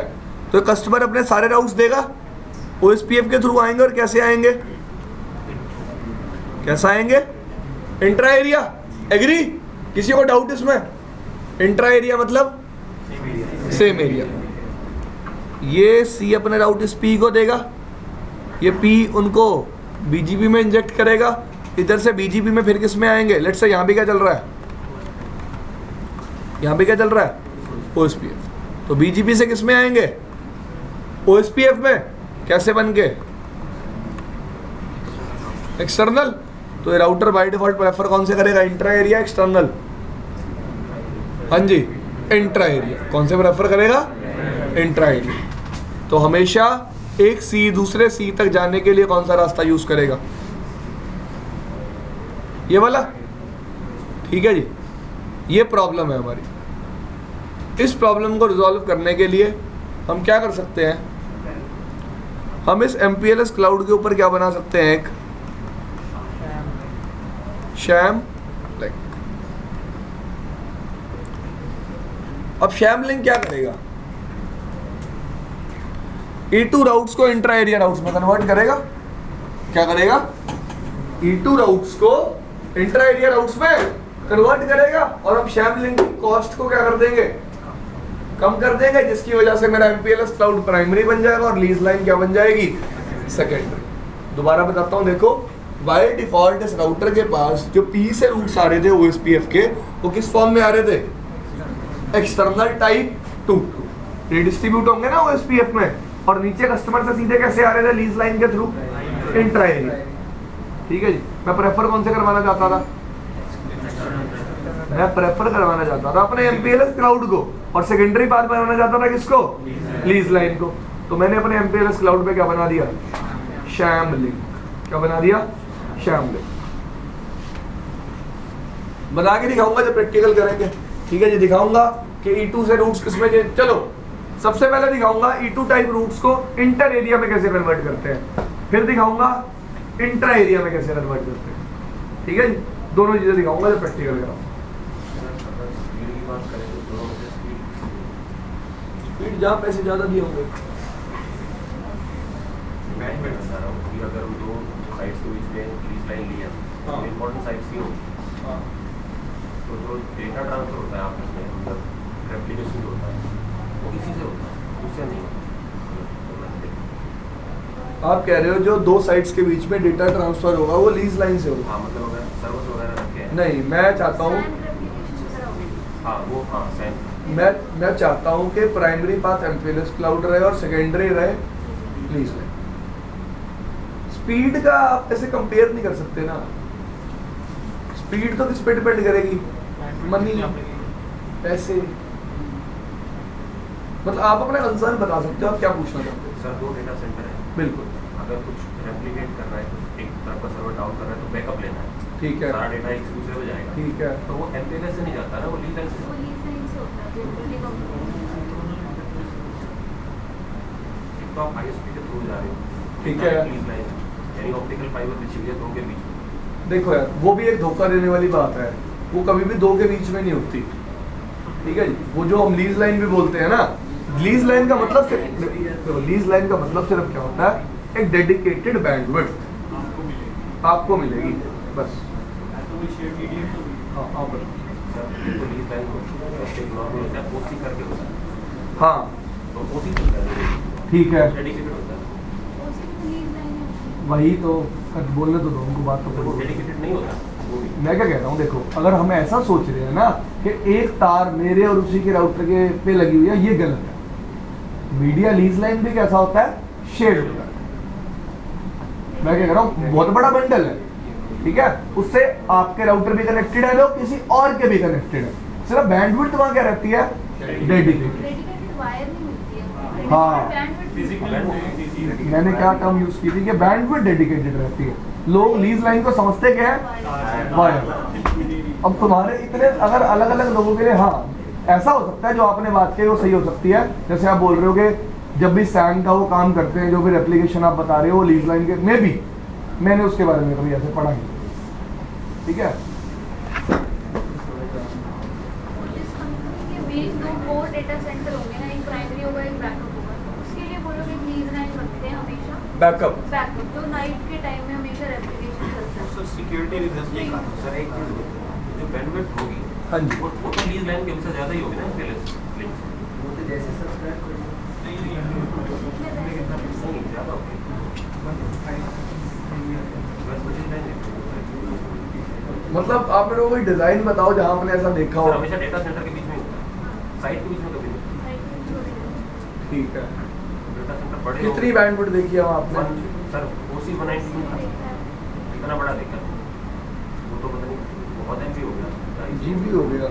तो कस्टमर अपने सारे राउट्स देगा, OSPF के थ्रू आएंगे, और कैसे आएंगे, कैसा आएंगे, इंट्रा एरिया, एग्री, किसी को डाउट इसमें, इंट्रा एरिया मतलब सेम एरिया, ये C अपने राउट इस P को देगा, ये P उनको BGP में इंजेक्ट करेगा, इधर से BGP में फिर किस में आएंगे, लेट्स से यहाँ भी क्या चल रहा है, यहाँ भी क्या चल रहा है, OSPF, तो BGP से किस में आएंगे, OSPF में, कैसे बन के, एक्सटर्नल, तो ये राउटर बाय डिफॉल्ट प्रेफर कौन से करेगा, इंट्रा एरिया, एक्सटर्नल, हाँ जी इंट्रा एरिया, कौन से प्रेफर करेगा, इंट्रा एरिया। तो हमेशा एक C दूसरे C तक जाने के लिए कौन सा रास्ता यूज करेगा, ये वाला, ठीक है जी। ये प्रॉब्लम है हमारी, इस प्रॉब्लम को रिजॉल्व करने के लिए हम क्या कर सकते हैं, हम इस MPLS क्लाउड के ऊपर क्या बना सकते हैं, एक शैम लिंक। अब शैम लिंक क्या करेगा, E2 राउट्स को इंट्रा एरिया राउट्स में कन्वर्ट करेगा, क्या करेगा, E2 राउट्स को इंट्रा एरिया राउट्स में कन्वर्ट करेगा, और हम शैम लिंक की कॉस्ट को क्या कर देंगे, कम कर देंगे, जिसकी वजह से मेरा MPLS क्लाउड प्राइमरी बन जाएगा और लीज लाइन क्या बन जाएगी, सेकेंडरी। दोबारा बताता हूं, देखो बाय डिफॉल्ट इस राउटर के पास जो P से रूट्स आ रहे थे OSPF के, वो किस फॉर्म में आ रहे थे, एक्सटर्नल टाइप 2, रिडिस्ट्रीब्यूट होंगे ना OSPF में, और नीचे कस्टमर से सीधे कैसे आ रहे थे, लीज लाइन के थ्रू, इंट्रा एरिया, ठीक है जी। मैं प्रेफर कौन से करवाना चाहता था, मैं प्रेफर करवाना चाहता था अपने MPLS क्लाउड को, और सेकेंडरी पाथ बनाना चाहता था किसको, लीज लाइन को। तो मैंने अपने MPLS क्लाउड पे क्या बना दिया, शैम लिंक, क्या बना दिया, शैम लिंक। बना के दिखाऊंगा जब प्रैक्टिकल करेंगे, ठीक है जी। दिखाऊंगा कि E2 से रूट्स किसमें, चलो सबसे पहले दिखाऊंगा E2 टाइप रूट्स को इंटर एरिया में कैसे कन्वर्ट करते हैं, फिर दिखाऊंगा इंट्रा एरिया में कैसे कन्वर्ट करते हैं, ठीक है जी। दोनों चीजें दिखाऊंगा जब प्रैक्टिकल कराऊंगा। स्पीड जहाँ पैसे ज्यादा दिए होंगे, मैं बता रहा हूँ कि अगर हम दो साइट्स के बीच में लीज लाइन लिया, इंपॉर्टेंट साइट्स ही हो, तो जो डेटा ट्रांसफर होता है आपस में, मतलब रेप्लिकेशन जो होता है वो इसी से होता है, उससे नहीं होता। आप कह रहे हो जो दो साइट्स के बीच में डेटा ट्रांसफर होगा वो लीज लाइन से होगा, हाँ मतलब अगर सर्वर्स वगैरह रखे हैं, नहीं मैं चाहता हूँ, हाँ वो हाँ सेम, मैं चाहता हूँ कि प्राइमरी पाथ MPLS क्लाउड रहे और सेकेंडरी रहे लीज लाइन। स्पीड का आप ऐसे कंपेयर नहीं कर सकते ना, स्पीड तो किस पे डिपेंड करेगी, मनी, पैसे, मतलब आप अपना कंसर्न बता सकते हो, आप क्या पूछना चाहते हो। सर दो डेटा सेंटर है, बिल्कुल, अगर कुछ रेप्लिकेट करना है तो एक तरफ का सर्वर डाउन करना है तो बैकअप लेना है, ठीक है, सारा डेटा एक दूसरे पे जाएगा, ठीक है, तो वो MPLS से नहीं जाता ना, वो लीज लाइन से। एक तो आप ISP के थ्रू जा रहे हो, ठीक है, लीज लाइन यानी ऑप्टिकल फाइबर बिछी हुई है दो के बीच में। देखो यार वो भी एक धोखा देने वाली बात है, वो कभी भी दो के बीच में नहीं होती, ठीक है जी। वो जो हम लीज लाइन भी बोलते हैं ना, लीज लाइन का मतलब सिर्फ, लीज लाइन का मतलब सिर्फ क्या होता है, एक डेडिकेटेड बैंडविड्थ आपको मिलेगी बस। हाँ आप बताओ। तो लीज लाइन को एक नॉर्मल होता है, OC करके होता है, हाँ तो OC चलता है, ठीक है, डेडिकेटेड होता है, वही तो बोलने तो दो उनको, बात तो तो वो बोलो। डेडिकेटेड नहीं होता वो भी। मैं क्या कह रहा हूँ, देखो अगर हम ऐसा सोच रहे हैं ना कि एक तार मेरे और उसी के राउटर के पे लगी हुई है, ये गलत है। मीडिया लीज लाइन भी कैसा होता है, शेड होता है। मैं क्या कह रहा हूँ, बहुत बड़ा बंडल है, ठीक है, उससे आपके राउटर भी कनेक्टेड है, लोग किसी और के भी कनेक्टेड है, सिर्फ बैंडविड्थ वहाँ क्या रहती है, डेडिकेटेड। हाँ मैंने क्या टर्म यूज की थी कि बैंडविड्थ डेडिकेटेड रहती है, लोग लीज लाइन को समझते क्या है, वायर। अब तुम्हारे इतने अगर अलग अलग लोगों के लिए, हाँ ऐसा हो सकता है जो आपने बात की वो सही हो सकती है, जैसे आप बोल रहे हो कि जब भी सैंड का वो काम करते हैं, जो भी एप्लीकेशन आप बता रहे हो वो लीज लाइन के, मे भी मैंने उसके बारे में कभी ऐसे पढ़ा नहीं, ठीक है। जिस कंपनी के बीच दो कोर डेटा सेंटर होंगे ना, एक प्राइमरी होगा एक बैकअप होगा, तो उसके लिए बोलोगे लीज लाइन रखते हैं हमेशा बैकअप बैकअप, जो नाइट के टाइम में हमेशा रेप्लिकेशन चलता है। सर सिक्योरिटी रीजन के कारण सर एक चीज जो बैंडविड्थ होगी हाँ जी, वो तो लीज लाइन के अनुसार ज्यादा ही होगी ना पेलेस लिंक वो तो जैसे सब्सक्राइब कर नहीं ज्यादा होगी बस मुझे नहीं मतलब आप मेरे को कोई डिजाइन बताओ जहाँ आपने ऐसा देखा हो। सर हमेशा डेटा सेंटर के बीच में होता है, साइट के बीच में कभी नहीं। ठीक है, डेटा सेंटर बड़े कितनी बैंडविड्थ देखी है वहाँ आपने? सर OC 192 था, इतना बड़ा देखा वो तो पता नहीं बहुत MB हो गया जीबी हो गया।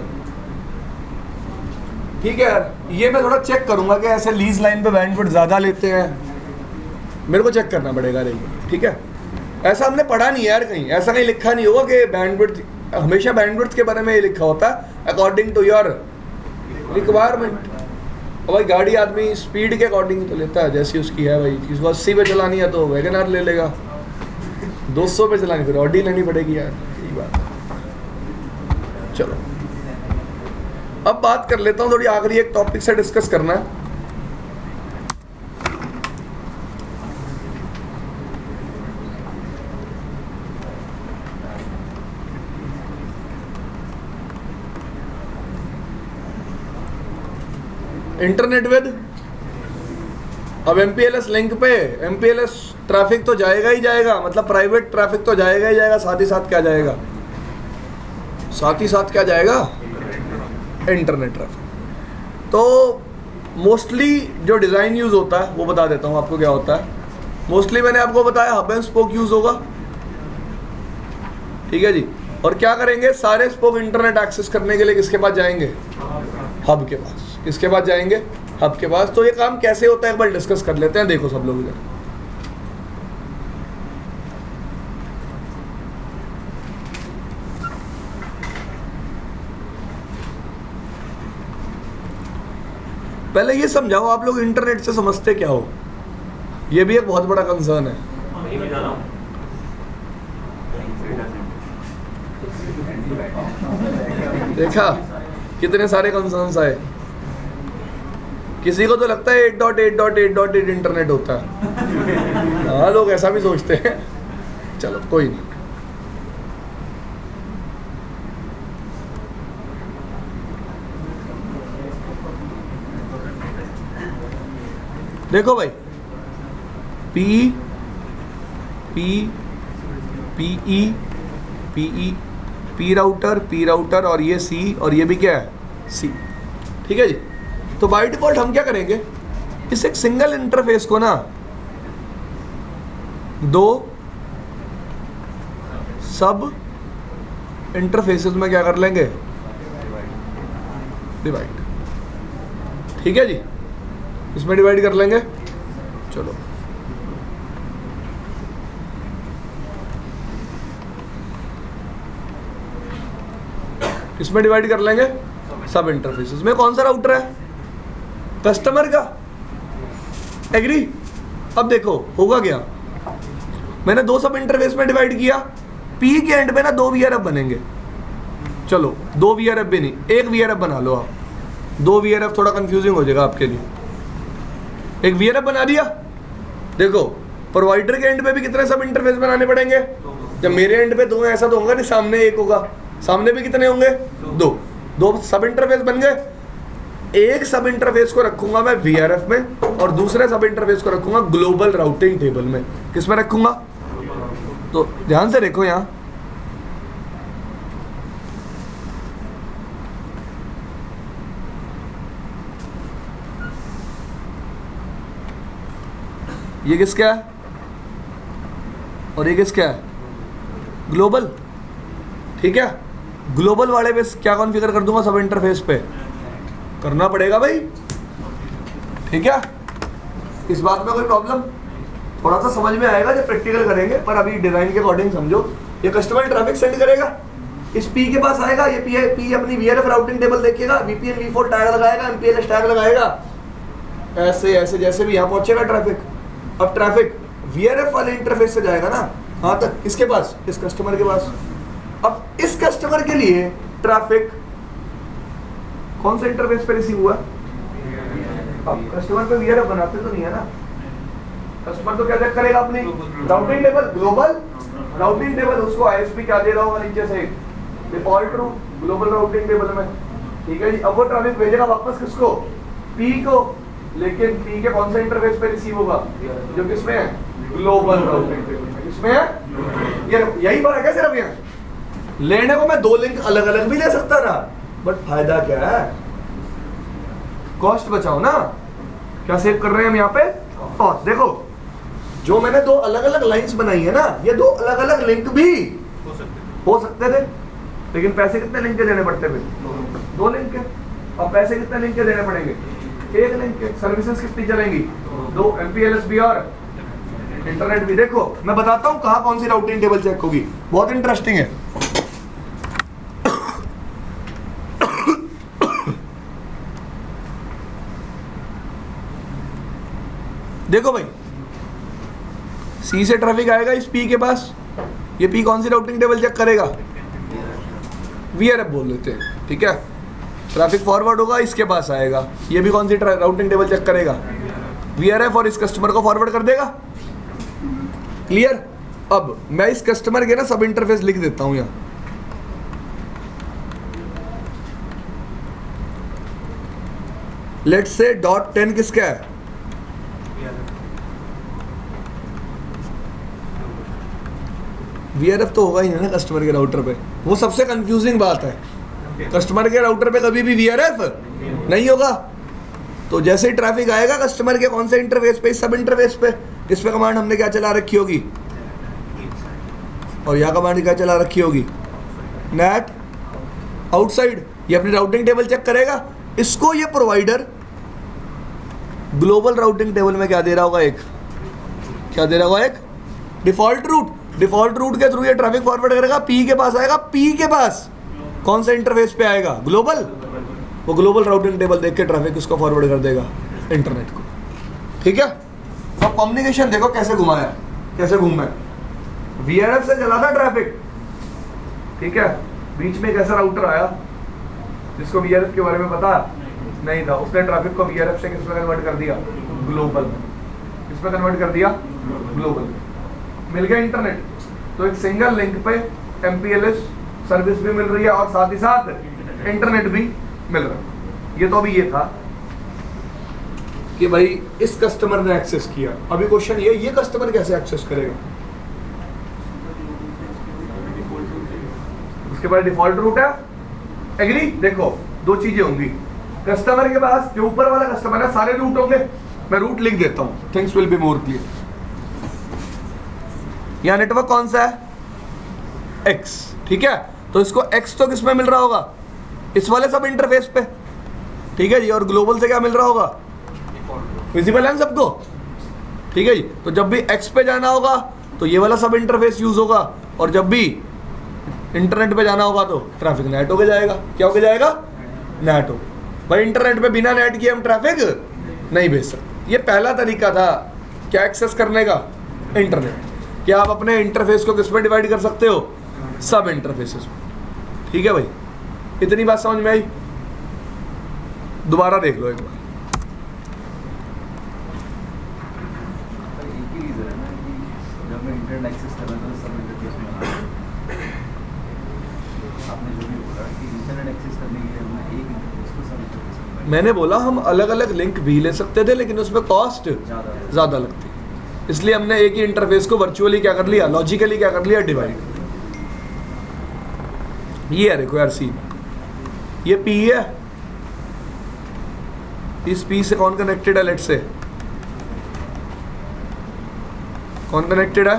ठीक है यार, ये मैं थोड़ा चेक करूंगा कि ऐसे लीज लाइन पे बैंडविड्थ ज़्यादा लेते हैं, मेरे को चेक करना पड़ेगा रही, ठीक है। ऐसा हमने पढ़ा नहीं यार कहीं, ऐसा कहीं लिखा नहीं होगा कि बैंडविड्थ, हमेशा बैंडविड्थ के बारे में ये लिखा होता है अकॉर्डिंग टू योर रिक्वायरमेंट। और भाई गाड़ी आदमी स्पीड के अकॉर्डिंग तो लेता है, जैसी उसकी है भाई, किसी को 80 पे चलानी है तो वैगन आर ले लेगा, 200 पे चलानी फिर ऑडी लेनी पड़ेगी यार, यही बात। चलो अब बात कर लेता हूँ थोड़ी आखिरी एक टॉपिक से डिस्कस करना है। इंटरनेट विद, अब MPLS लिंक पे MPLS ट्रैफिक तो जाएगा ही जाएगा, मतलब प्राइवेट ट्रैफिक तो जाएगा ही जाएगा, साथ ही साथ क्या जाएगा, साथ ही साथ क्या जाएगा, इंटरनेट ट्रैफिक। तो मोस्टली जो डिज़ाइन यूज़ होता है वो बता देता हूँ आपको क्या होता है। मोस्टली मैंने आपको बताया हब एंड स्पोक यूज़ होगा, ठीक है जी। और क्या करेंगे, सारे स्पोक इंटरनेट एक्सेस करने के लिए किसके पास जाएंगे, हब के पास। किसके पास जाएंगे, हब के पास। तो ये काम कैसे होता है एक बार डिस्कस कर लेते हैं, देखो सब लोग इधर। पहले ये समझाओ आप लोग इंटरनेट से समझते क्या हो, ये भी एक बहुत बड़ा कंसर्न है। कहीं भी जाना हो देखा कितने सारे कंसर्न्स आए, किसी को तो लगता है 8.8.8.8 इंटरनेट होता है। हाँ लोग ऐसा भी सोचते हैं, चलो कोई नहीं। देखो भाई, पी राउटर और ये सी, और ये भी क्या है, सी, ठीक है जी। तो बाय डिफॉल्ट हम क्या करेंगे, इस एक सिंगल इंटरफेस को ना दो सब इंटरफेसेस में क्या कर लेंगे, डिवाइड, ठीक है जी, इसमें डिवाइड कर लेंगे। चलो इसमें डिवाइड कर लेंगे सब इंटरफेसेस में। कौन सा राउटर है, कस्टमर का, एग्री। अब देखो होगा क्या, मैंने दो सब इंटरफेस में डिवाइड किया, पी के एंड पे ना 2 VRF बनेंगे। चलो 2 VRF भी नहीं, 1 VRF बना लो आप, 2 VRF थोड़ा कंफ्यूजिंग हो जाएगा आपके लिए। एक VRF बना दिया। देखो प्रोवाइडर के एंड पे भी कितने सब इंटरफेस बनाने पड़ेंगे, जब मेरे एंड पे 2 हैं ऐसा तो होगा नहीं, सामने 1 होगा, सामने भी कितने होंगे, 2 सब इंटरफेस बन गए। एक सब इंटरफेस को रखूंगा मैं VRF में और दूसरे सब इंटरफेस को रखूंगा ग्लोबल राउटिंग टेबल में। किस में रखूंगा, तो ध्यान से देखो यहां, ये किसका है और ये किसका है, ग्लोबल, ठीक है। ग्लोबल वाले पे क्या कॉन्फ़िगर कर दूंगा, सब इंटरफेस पे करना पड़ेगा भाई, ठीक है। इस बात में कोई प्रॉब्लम, थोड़ा सा समझ में आएगा जब प्रैक्टिकल करेंगे, पर अभी डिजाइन के अकॉर्डिंग समझो। ये कस्टमर ट्रैफिक सेंड करेगा, इस P के पास आएगा, ये P अपनी VRF राउटिंग टेबल देखिएगा, VPN V4 टैग लगाएगा, MPLS टैग लगाएगा, ऐसे ऐसे जैसे भी यहाँ पहुंचेगा ट्रैफिक। अब ट्रैफिक VRF वाले इंटरफेस से जाएगा ना हाँ तक, किसके पास, इस कस्टमर के पास। अब इस कस्टमर के लिए ट्रैफिक कौन से इंटरफेस पे रिसीव हुआ? अब कस्टमर पे VRF बनाते तो नहीं है ना, कस्टमर तो क्या चेक करेगा अपनी routing table, global routing table, उसको ISP क्या दे रहा होगा नीचे से, default route global routing table में, ठीक है जी। अब वो ट्रैफिक भेजेगा वापस किसको, P को, लेकिन P के कौन सा इंटरफेस पे रिसीव होगा, जो किसमें है, ग्लोबल राउटिंग टेबल में, किसमें है, ये यही बात है क्या सिर्फ यहाँ। लेने को मैं 2 लिंक अलग अलग भी ले सकता था, बट फायदा क्या है, कॉस्ट बचाओ ना, क्या सेव कर रहे हैं हम यहाँ पे, कॉस्ट। देखो जो मैंने 2 अलग अलग लाइंस बनाई है ना, ये 2 अलग अलग लिंक भी हो सकते थे, लेकिन पैसे कितने लिंक के देने पड़ते थे, 2 लिंक के। अब पैसे कितने लिंक के देने पड़ेंगे, 1 लिंक के। सर्विसेज कितनी चलेंगी, 2, MPLS भी और इंटरनेट भी। देखो मैं बताता हूँ कहाँ कौन सी राउटिंग टेबल चेक होगी, बहुत इंटरेस्टिंग है। देखो भाई, C से ट्रैफिक आएगा इस P के पास, ये P कौन सी राउटिंग टेबल चेक करेगा, VRF बोल लेते हैं, ठीक है। ट्रैफिक फॉरवर्ड होगा, इसके पास आएगा, ये भी कौन सी राउटिंग टेबल चेक करेगा, VRF, और इस कस्टमर को फॉरवर्ड कर देगा। क्लियर। अब मैं इस कस्टमर के ना सब इंटरफेस लिख देता हूं यहाँ, लेट्स से .10 किसका है, VRF तो होगा ही नहीं ना कस्टमर के राउटर पे, वो सबसे कंफ्यूजिंग बात है। कस्टमर के राउटर पे कभी भी VRF नहीं होगा। तो जैसे ही ट्रैफिक आएगा कस्टमर के कौन से इंटरफेस पे, सब इंटरफेस पे, इस पे कमांड हमने क्या चला रखी होगी, और यहाँ कमांड क्या चला रखी होगी, नेट आउटसाइड। ये अपनी राउटिंग टेबल चेक करेगा, इसको ये प्रोवाइडर ग्लोबल राउटिंग टेबल में क्या दे रहा होगा, एक क्या दे रहा होगा, एक डिफॉल्ट रूट। डिफॉल्ट रूट के थ्रू ये ट्रैफिक फॉरवर्ड करेगा, P के पास आएगा, P के पास कौन सा इंटरफेस पे आएगा, ग्लोबल। वो ग्लोबल राउटिंग टेबल देख के ट्रैफिक उसको फॉरवर्ड कर देगा इंटरनेट को, ठीक है। अब कम्युनिकेशन देखो कैसे घुमाया, कैसे घूमा है, VRF से चला था ट्रैफिक, ठीक है, बीच में एक ऐसा राउटर आया जिसको VRF के बारे में पता नहीं था, उसने ट्रैफिक को VRF से किस में कन्वर्ट कर दिया, ग्लोबल में। किस में कन्वर्ट कर दिया, ग्लोबल में। मिल गया इंटरनेट। तो एक सिंगल लिंक पे MPLS सर्विस भी मिल रही है और साथ ही साथ इंटरनेट भी मिल रहा है। ये तो अभी ये था कि भाई इस कस्टमर ने एक्सेस किया। अभी क्वेश्चन ये कस्टमर कैसे एक्सेस करेगा, उसके बाद डिफॉल्ट रूट है, एग्री। देखो 2 चीजें होंगी, कस्टमर के पास जो ऊपर वाला कस्टमर है सारे रूट होंगे, मैं रूट लिख देता हूं, things will be more clear. यहां नेटवर्क कौन सा है, X, ठीक है। तो इसको X तो किसमें मिल रहा होगा, इस वाले सब इंटरफेस पे, ठीक है जी। और ग्लोबल से क्या मिल रहा होगा, विजिबल है सबको, ठीक है जी। तो जब भी X पे जाना होगा तो ये वाला सब इंटरफेस यूज होगा, और जब भी इंटरनेट पे जाना होगा तो ट्रैफिक नेट होके जाएगा। क्या होके जाएगा, नेट हो। भाई इंटरनेट पे बिना नेट किए हम ट्रैफिक नहीं भेज सकते। ये पहला तरीका था क्या एक्सेस करने का, इंटरनेट। क्या आप अपने इंटरफेस को किस पे डिवाइड कर सकते हो, सब इंटरफेसेस में, ठीक है भाई। इतनी बात समझ में आई, दोबारा देख लो एक बार। एक ही रीजन है ना कि जब मैं इंटरनेट एक्सेस कर रहा था सब इंटरफेस में आ आपने जो भी बोला कि इंटरनेट एक्सेस करने के लिए हमने एक इंटरफेस को सब इंटरफेस में, मैंने बोला हम अलग अलग लिंक भी ले सकते थे लेकिन उसमें कॉस्ट ज़्यादा लगती, इसलिए हमने एक ही इंटरफेस को वर्चुअली क्या कर लिया, लॉजिकली क्या कर लिया, डिवाइड। ये है देखो यार सी, ये P है, इस P से कौन कनेक्टेड है, लेट से कौन कनेक्टेड है,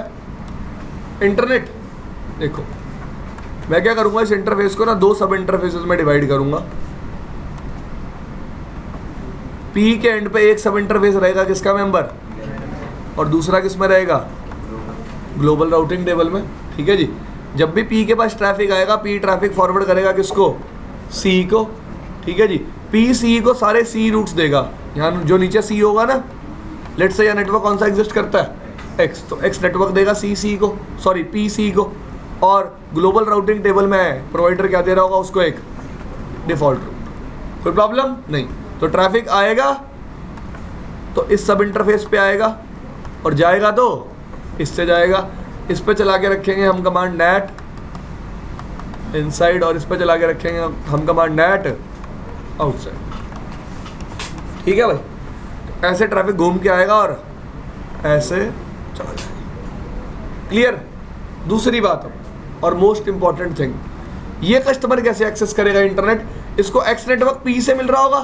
इंटरनेट। देखो मैं क्या करूंगा, इस इंटरफेस को ना 2 सब इंटरफेसेस में डिवाइड करूंगा। P के एंड पे एक सब इंटरफेस रहेगा किसका, मेंबर, और दूसरा किस में रहेगा, ग्लोबल राउटिंग टेबल में, ठीक है जी। जब भी पी के पास ट्रैफिक आएगा, पी ट्रैफिक फॉरवर्ड करेगा किसको? सी को, ठीक है जी। पी सी को सारे सी रूट्स देगा, यहाँ जो नीचे सी होगा ना, लेट से यह नेटवर्क कौन सा एग्जिस्ट करता है? एक्स, तो एक्स नेटवर्क देगा सी सी को, सॉरी पी सी को, और ग्लोबल राउटिंग टेबल में प्रोवाइडर क्या दे रहा होगा उसको? एक डिफॉल्ट रूट। कोई प्रॉब्लम नहीं। तो ट्रैफिक आएगा तो इस सब इंटरफेस पे आएगा, और जाएगा तो इससे जाएगा। इस पे चला के रखेंगे हम कमांड नेट इनसाइड, और इस पे चला के रखेंगे हम कमांड नेट आउटसाइड, ठीक है भाई। तो ऐसे ट्रैफिक घूम के आएगा और ऐसे चला जाएगा। क्लियर? दूसरी बात और मोस्ट इंपॉर्टेंट थिंग, ये कस्टमर कैसे एक्सेस करेगा इंटरनेट? इसको एक्स नेटवर्क पी से मिल रहा होगा,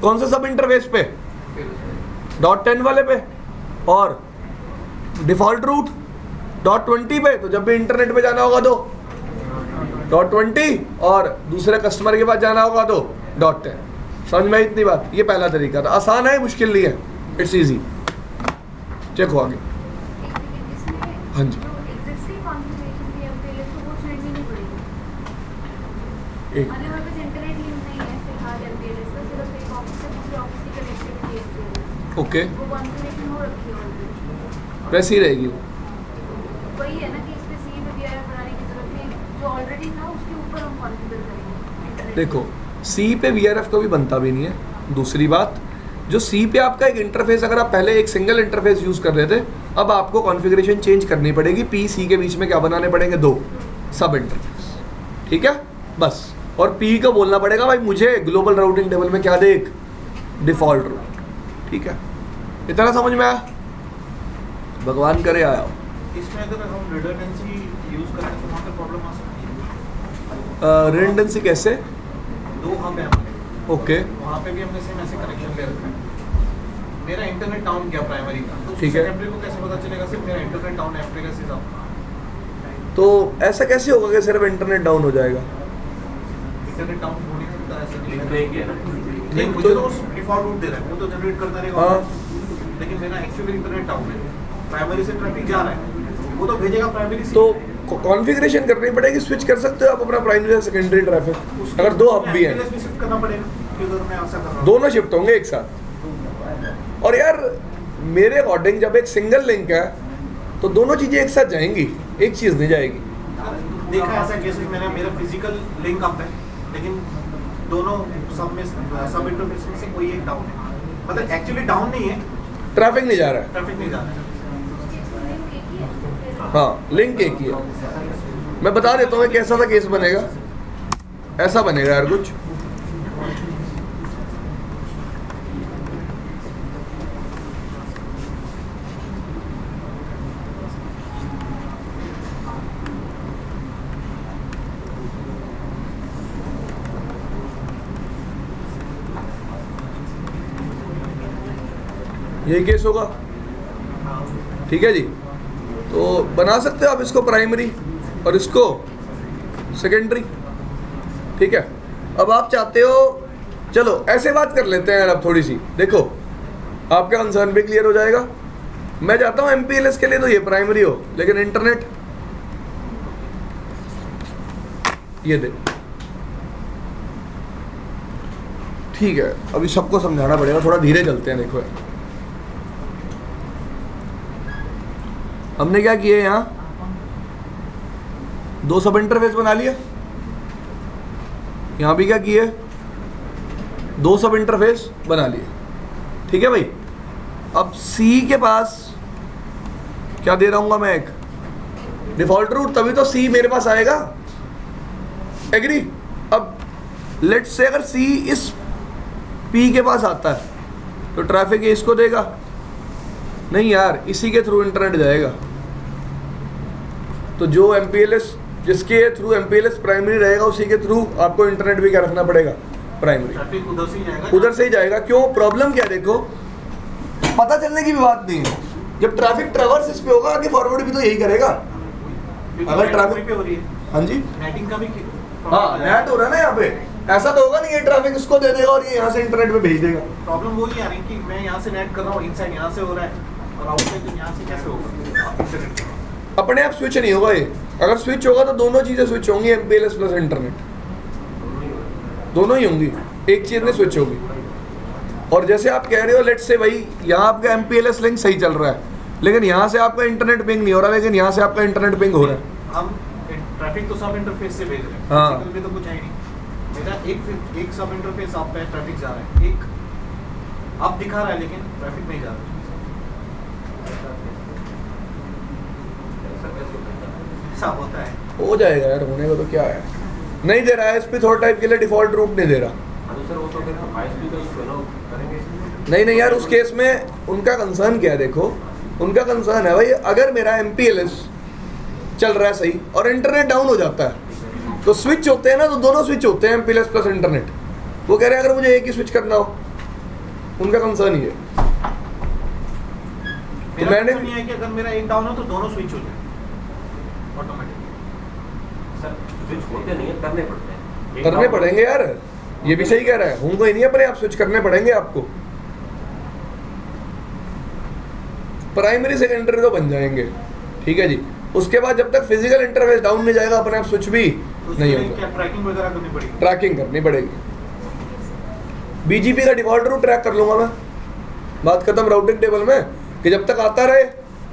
कौन से सब इंटरफेस पे? .10 वाले पे, और डिफॉल्ट रूट .20 पे। तो जब भी इंटरनेट पे जाना होगा तो .20, और दूसरे कस्टमर के पास जाना होगा तो .10। समझ में इतनी बात? ये पहला तरीका था। आसान है, मुश्किल नहीं है, इट्स इजी। चेक हो आगे। हाँ जी, एक ओके, वैसे ही रहेगी वो। वही है ना कि इसमें सी पे वीआरएफ बनाने की जरूरत नहीं, जो ऑलरेडी था उसके ऊपर हम कॉन्फ़िगर करेंगे। देखो, सी पे वीआरएफ कभी बनता भी नहीं है। दूसरी बात, जो सी पे आपका एक इंटरफेस, अगर आप पहले एक सिंगल इंटरफेस यूज़ कर रहे थे, अब आपको कॉन्फ़िगरेशन चेंज करनी पड़ेगी। पी सी के बीच में क्या बनाने पड़ेंगे? 2 सब इंटरफेस, ठीक है बस। और पी को बोलना पड़ेगा भाई मुझे ग्लोबल राउटिंग टेबल में क्या दे? एक डिफ़ॉल्ट रूट, ठीक है। इतना समझ में आया? भगवान करे आया हो। इसमें अगर हम रिडंडेंसी यूज करें तो वहाँ पे प्रॉब्लम आ सकती है। रिडंडेंसी कैसे? 2 हब है हमारे, ओके, वहाँ पे भी हमने सेम ऐसे कनेक्शन ले रखा है। मेरा इंटरनेट डाउन गया प्राइमरी का, तो ठीक है। सेकेंडरी को कैसे पता चलेगा सिर्फ मेरा इंटरनेट डाउन है, एप्लीकेशन से आप तो ऐसा कैसे होगा कि सिर्फ इंटरनेट डाउन हो जाएगा? इंटरनेट डाउन हो नहीं सकता ऐसे लिंक तो एक ही है ना। नहीं, मुझे तो डिफॉल्ट रूट दे रहा है, वो तो जनरेट करता रहेगा। हाँ। लेकिन मेरा एक्चुअली इंटरनेट डाउन है, प्राइमरी से ट्रैफिक जा रहा है, वो तो भेजेगा प्राइमरी से। तो कॉन्फ़िगरेशन करनी पड़ेगी, स्विच कर सकते हो आप अपना प्राइमरी से सेकेंडरी ट्रैफिक, अगर 2 हब भी हैं। एमपीएलएस भी शिफ्ट करना पड़ेगा, कि अगर मैं ऐसा कर रहा हूँ दोनों शिफ्ट होंगे एक साथ। और यार मेरे अकॉर्डिंग जब एक सिंगल लिंक है तो दोनों चीज़ें एक साथ जाएंगी, एक चीज़ नहीं जाएगी। देखा है ऐसा केसेस मैंने, मेरा फिजिकल लिंक अप है लेकिन दोनों सब इंटरफेस में से कोई एक डाउन है, मतलब एक्चुअली डाउन नहीं है, ट्रैफिक नहीं जा रहा है। ट्रैफिक नहीं जा रहा है। हाँ, लिंक एक ही है। मैं बता देता हूँ कैसा सा केस बनेगा। ऐसा बनेगा यार कुछ, यही केस होगा, ठीक है जी। तो बना सकते हो आप इसको प्राइमरी और इसको सेकेंडरी, ठीक है। अब आप चाहते हो, चलो ऐसे बात कर लेते हैं यार अब थोड़ी सी। देखो आपका कंसर्न भी क्लियर हो जाएगा। मैं चाहता हूँ एमपीएलएस के लिए तो ये प्राइमरी हो, लेकिन इंटरनेट ये दे, ठीक है। अभी सबको समझाना पड़ेगा, थोड़ा धीरे चलते हैं। देखो हमने क्या किया, यहाँ 2 सब इंटरफेस बना लिया, यहाँ भी क्या किए, 2 सब इंटरफेस बना लिए, ठीक है भाई। अब सी के पास क्या दे रहा हूँ मैं? एक डिफॉल्ट रूट, तभी तो सी मेरे पास आएगा। एग्री? अब लेट्स से अगर सी इस पी के पास आता है तो ट्रैफिक ये इसको देगा नहीं यार, इसी के थ्रू इंटरनेट जाएगा। तो जो एमपीएलएस, जिसके थ्रू एमपीएलएस प्राइमरी रहेगा, उसी के थ्रू आपको इंटरनेट भी क्या रखना पड़ेगा? प्राइमरी। ट्रैफिक उधर से ही जाएगा, उधर से ही जाएगा। क्यों? प्रॉब्लम क्या, देखो पता चलने की भी बात नहीं है। जब ट्रैफिक ट्रैवर्स इस पे होगा, आगे फॉरवर्ड भी तो यही करेगा। अगर ट्रैफिक पे हो रही है, हाँ जी, नेटिंग का भी हाँ नेट हो रहा है ना यहाँ पे, ऐसा तो होगा नहीं ये ट्रैफिक इसको दे देगा और ये यहाँ से इंटरनेट पे भेज देगा। प्रॉब्लम वही आ रही है कि मैं यहाँ से नेट कर रहा हूँ, इनसाइड यहाँ से हो रहा है और आउटसाइड यहाँ से कैसे होगा इंटरनेट? अपने आप स्विच नहीं होगा ये, अगर स्विच होगा तो दोनों चीजें स्विच होंगी, MPLS प्लस इंटरनेट, दोनों ही होंगी, एक चीज नहीं स्विच होगी। और जैसे आप कह रहे हो, लेट्स से भाई यहाँ आपका MPLS लिंक सही चल रहा है, लेकिन यहाँ से आपका इंटरनेट पिंग नहीं हो रहा, लेकिन यहाँ से आपका इंटरनेट पिंग हो रहा है। हम ट्रैफिक तो सब इंटरफेस से भेज रहे हैं, हाँ। फिजिकल में तो कुछ है ही नहीं। मेरा एक सब इंटरफेस आप पे ट्रैफिक जा रहा है, एक आप दिखा रहा है लेकिन ट्रैफिक नहीं जा रहा है। ऐसा होता है। हो जाएगा यार, होने को तो क्या है, नहीं दे रहा है SP थोड़ा टाइप के लिए डिफॉल्ट रूट नहीं दे रहा। सर वो तो फिर ISP का इशू है ना, करेंगे। नहीं यार, उस केस में उनका कंसर्न क्या है, देखो उनका कंसर्न है भाई, अगर मेरा MPLS चल रहा है सही और इंटरनेट डाउन हो जाता है तो स्विच होते हैं ना, तो दोनों स्विच होते हैं, MPLS प्लस इंटरनेट। वो कह रहे हैं अगर मुझे एक ही स्विच करना हो, उनका कंसर्न ये है। मेरा मैंने concern ये है कि अगर मेरा एक डाउन हो तो दोनों स्विच हो जाए ऑटोमेटिकली। सर स्विच होते नहीं है, करने पड़ते हैं। एक करने डाउन- पड़ेंगे यार, ये भी सही कह रहा है, हूँ कोई नहीं अपने आप स्विच करने पड़ेंगे आपको, प्राइमरी सेकेंडरी तो बन जाएंगे, ठीक है जी। उसके बाद जब तक फिजिकल इंटरफेस डाउन नहीं जाएगा, अपने आप स्विच भी तो उसके नहीं लिए होगा, क्या ट्रैकिंग वगैरह करनी पड़ेगी? ट्रैकिंग करनी पड़ेगी। BGP का डिफॉल्ट रूट ट्रैक कर लूंगा मैं, बात खत्म राउटिंग टेबल में, कि जब तक आता रहे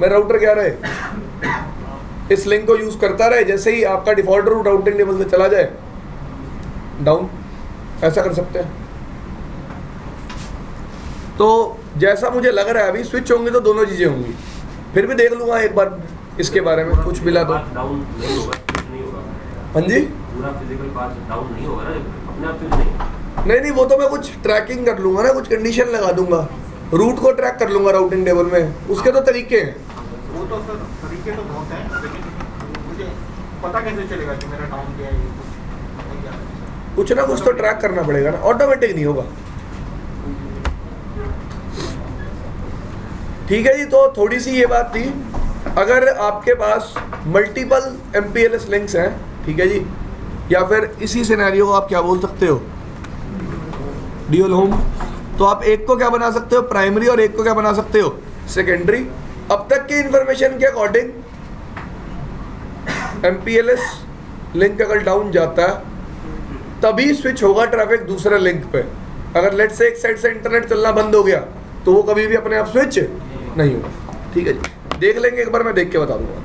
मेरा राउटर क्या रहे, इस लिंक को यूज करता रहे, जैसे ही आपका डिफॉल्ट रूट राउटिंग टेबल से चला जाए डाउन, ऐसा कर सकते हैं। तो जैसा मुझे लग रहा है अभी स्विच होंगे तो दोनों चीजें होंगी, फिर भी देख लूंगा एक बार इसके बारे में, कुछ मिला तो। डाउन नहीं होगा, स्विच नहीं होगा। हाँ जी, पूरा फिजिकल पाथ डाउन नहीं होगा ना, अपने आप स्विच नहीं होगा। नहीं वो तो मैं कुछ ट्रैकिंग कर लूंगा ना, कुछ कंडीशन लगा दूंगा, रूट को ट्रैक कर लूंगा राउटिंग टेबल में, उसके तो तरीके हैं। वो तो सर तरीके तो बहुत हैं, लेकिन मुझे पता कैसे चलेगा कि मेरा डाउन क्या है, ये कुछ नहीं क्या है? कुछ ना कुछ तो ट्रैक करना पड़ेगा ना, ऑटोमेटिक नहीं होगा। ठीक है जी, तो थोड़ी सी ये बात थी, अगर आपके पास मल्टीपल MPLS लिंक्स हैं, ठीक है जी, या फिर इसी सिनेरियो को आप क्या बोल सकते हो, ड्यूल होम, तो आप एक को क्या बना सकते हो प्राइमरी और एक को क्या बना सकते हो सेकेंडरी। अब तक की इंफॉर्मेशन के अकॉर्डिंग MPLS लिंक अगर डाउन जाता है तभी स्विच होगा ट्रैफिक दूसरे लिंक पे। अगर लेट से एक साइड से इंटरनेट चलना बंद हो गया तो वो कभी भी अपने आप स्विच नहीं होगा, ठीक है जी। देख लेंगे एक बार, मैं देख के बता दूंगा।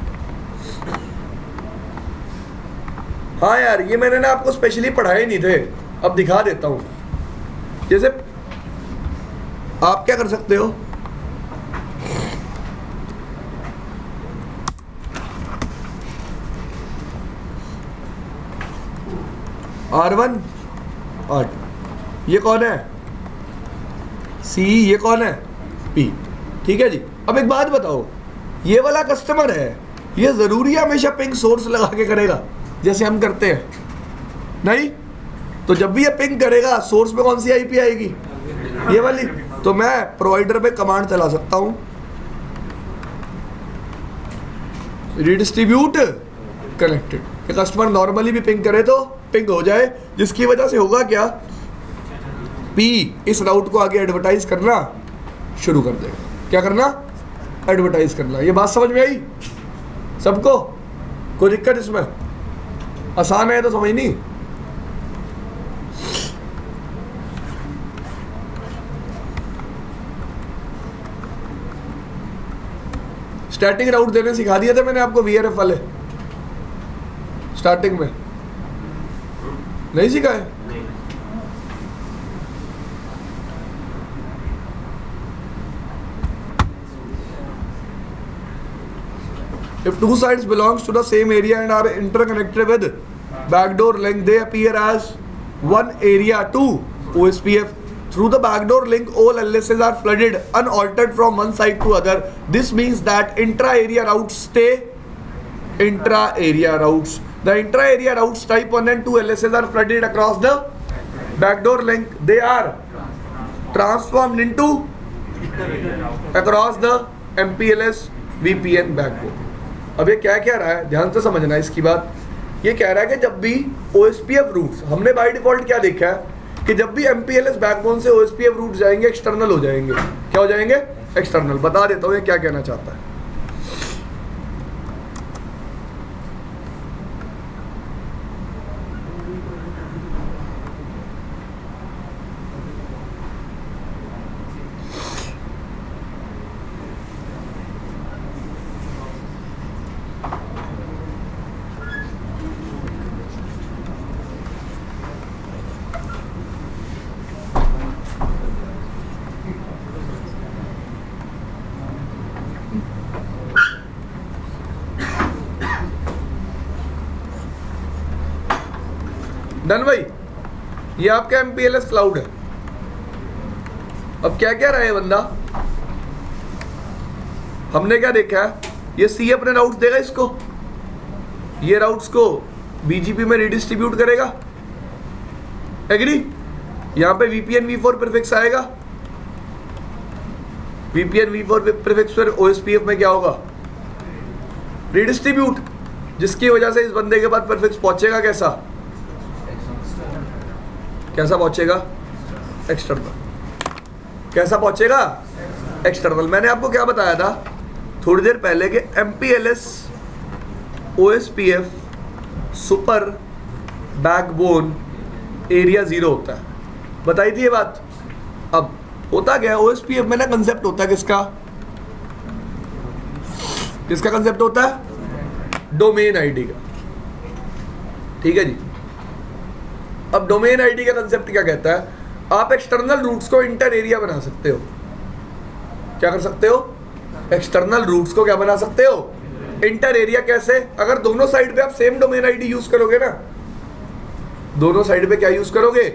हाँ यार, ये मैंने ना आपको स्पेशली पढ़ाए नहीं थे, अब दिखा देता हूँ। जैसे आप क्या कर सकते हो, R1 8, ये कौन है C, ये कौन है P, ठीक है जी। अब एक बात बताओ, ये वाला कस्टमर है, ये जरूरी है हमेशा पिंग सोर्स लगा के करेगा जैसे हम करते हैं? नहीं, तो जब भी ये पिंग करेगा सोर्स पे कौन सी IP आएगी, ये वाली। तो मैं प्रोवाइडर पे कमांड चला सकता हूं, रिडिस्ट्रीब्यूट कनेक्टेड, कि कस्टमर नॉर्मली भी पिंग करे तो पिंग हो जाए, जिसकी वजह से होगा क्या, P इस राउट को आगे एडवर्टाइज करना शुरू कर देगा। क्या करना, एडवर्टाइज करना। ये बात समझ में आई सबको, कोई दिक्कत इसमें? आसान है तो समझ नहीं। स्टैटिक राउट देने सिखा दिए थे मैंने आपको, VRF वाले स्टार्टिंग में, नहीं सिखाए? नहीं। If two sides belongs to the same area and are interconnected with backdoor link, they appear as one area to OSPF. Through the backdoor link, all LSs are flooded unaltered from one side to other. This means that intra-area routes stay intra-area routes. The intra-area routes type 1 and 2 LSs are flooded across the backdoor link. They are transformed into across the MPLS VPN backbone. अब ये क्या कह रहा है, ध्यान से समझना इसकी बात। ये कह रहा है कि जब भी OSPF रूट्स, हमने बाय डिफॉल्ट क्या देखा है कि जब भी MPLS बैकबोन से OSPF रूट जाएंगे एक्सटर्नल हो जाएंगे। क्या हो जाएंगे, एक्सटर्नल। बता देता हूँ ये क्या कहना चाहता है। डन भाई, ये आपका MPLS क्लाउड है। अब क्या क्या रहा है बंदा, हमने क्या देखा है, ये C अपने राउट्स देगा इसको, ये राउट्स को BGP में रिडिस्ट्रीब्यूट करेगा, एग्री। यहाँ पे VPN v4 प्रीफिक्स आएगा, VPN v4 प्रीफिक्स पर OSPF में क्या होगा, रिडिस्ट्रीब्यूट, जिसकी वजह से इस बंदे के बाद प्रीफिक्स पहुंचेगा कैसा, कैसा पहुंचेगा, एक्सटर्नल। कैसा पहुंचेगा, एक्सटर्नल। मैंने आपको क्या बताया था थोड़ी देर पहले कि MPLS OSPF super backbone area 0 होता है, बताई थी ये बात। अब होता क्या है, OSPF में ना कंसेप्ट होता है किसका, किसका कंसेप्ट होता है, डोमेन आईडी का, ठीक है जी। अब डोमेन आईडी का कंसेप्ट क्या कहता है, आप एक्सटर्नल रूट्स को इंटर एरिया बना सकते हो। क्या कर सकते हो, एक्सटर्नल रूट्स को क्या बना सकते हो, इंटर एरिया। कैसे, अगर दोनों साइड पे आप सेम डोमेन आईडी यूज करोगे ना, दोनों साइड पे क्या यूज करोगे,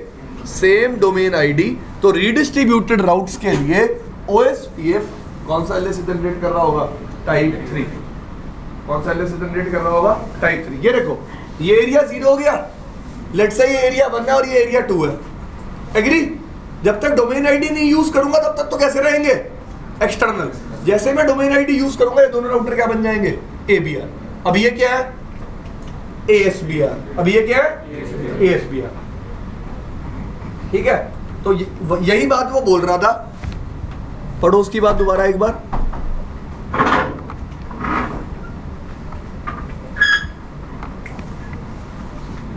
सेम डोमेन आईडी, तो रीडिस्ट्रीब्यूटेड राउट्स के लिए OSPF कौन सा एलएस जनरेट कर रहा होगा, टाइप 3। कौन सा एलएस जनरेट कर रहा होगा, टाइप 3। ये देखो, ये एरिया 0 हो गया, लेट्स से ये एरिया 1 है और ये एरिया 2 है, एग्री। जब तक डोमेन आईडी नहीं यूज करूंगा तब तक तो कैसे रहेंगे, एक्सटर्नल। जैसे मैं डोमेन आईडी यूज करूंगा ये दोनों राउटर क्या बन जाएंगे, ABR। अब ये क्या है, ASBR। अब ये क्या है, ASBR, ठीक है। तो यही बात वो बोल रहा था, पढ़ो उसकी बात दोबारा एक बार।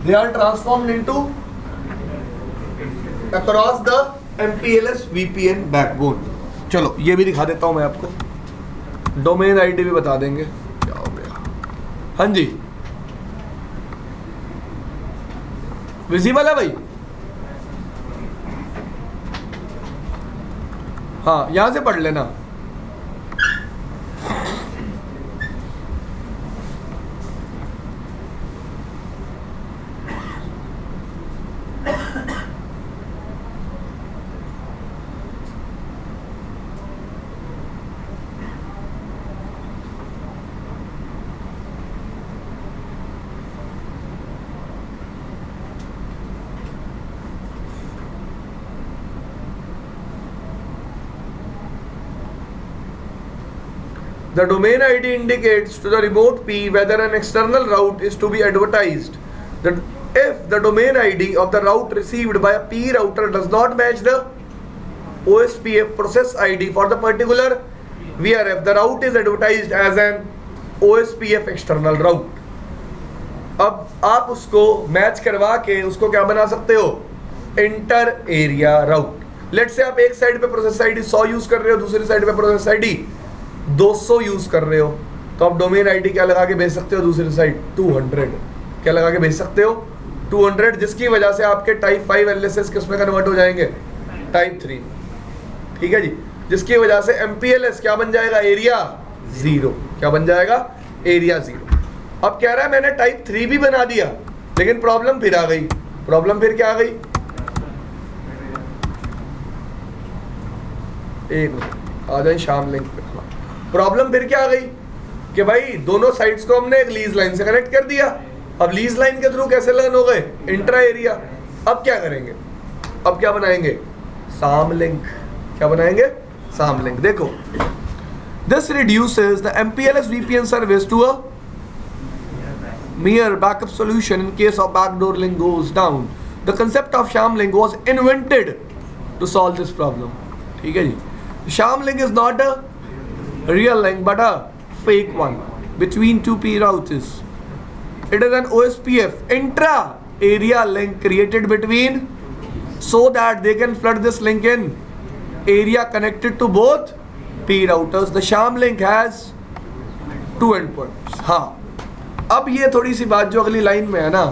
They are transformed into across the MPLS VPN backbone। चलो ये भी दिखा देता हूं मैं आपको, डोमेन आईडी भी बता देंगे क्या हो गया। हाँ जी, विजिबल है भाई, हाँ यहां से पढ़ लेना। The domain ID indicates to the remote P whether an external route is to be advertised. If the domain ID of the route received by a P router does not match the OSPF process ID for the particular VRF, the route is advertised as an OSPF external route. अब आप उसको match करवा के उसको क्या बना सकते हो, inter area route. Let's say आप एक साइड पे प्रोसेस आईडी 100 यूज कर रहे हो, दूसरी साइड पे प्रोसेस आईडी 200 यूज कर रहे हो, तो आप डोमेन आईडी क्या लगा के भेज सकते हो, दूसरी साइड 200 क्या लगा के भेज सकते हो, 200, जिसकी वजह से आपके टाइप 5 LSS किस में कन्वर्ट हो जाएंगे, टाइप 3, ठीक है जी। जिसकी वजह से MPLS क्या बन जाएगा, एरिया 0। क्या बन जाएगा, एरिया 0। अब कह रहा है मैंने टाइप 3 भी बना दिया, लेकिन प्रॉब्लम फिर आ गई। प्रॉब्लम फिर क्या आ गई, एक मिनट आ जाए शाम लिंक पे। प्रॉब्लम फिर क्या आ गई कि भाई दोनों साइड्स को हमने एक लीज लाइन से कनेक्ट कर दिया, अब लीज लाइन के थ्रू कैसे लर्न हो गए, इंट्रा एरिया। अब क्या करेंगे, अब क्या बनाएंगे, साम लिंक। क्या बनाएंगे, साम लिंक। देखो, this reduces the MPLS VPN service to a mere backup solution in case of backdoor link goes down. The concept of sham link was invented to solve this problem. ठीक है जी। Sham link is not a real link but a fake one between two P routers. It is an OSPF intra area link created between, so that they can flood this link in area connected to both P routers. The sham link has 2 endpoints. हाँ, अब ये थोड़ी सी बात जो अगली line में है ना,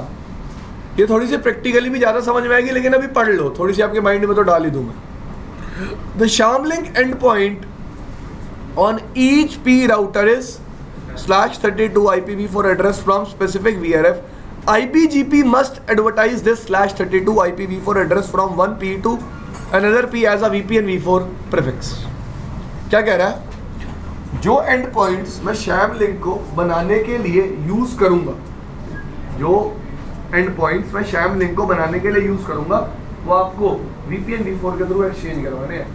ये थोड़ी सी प्रैक्टिकली भी ज़्यादा समझ में आएगी, लेकिन अभी पढ़ लो, थोड़ी सी आपके माइंड में तो डाल ही दूँ मैं। द शाम link and point on each P router is /32 IPv4 address from specific VRF IPGP must advertise this /32 IPv4 address from one P to another P as a VPN v4 prefix. क्या कह रहा है? जो and points मैं sham link को बनाने के लिए यूज करूंगा, जो एंड पॉइंट्स मैं शैम लिंक को बनाने के लिए यूज करूंगा, वो आपको VPN v4 के थ्रू एक्सचेंज करवाने हैं.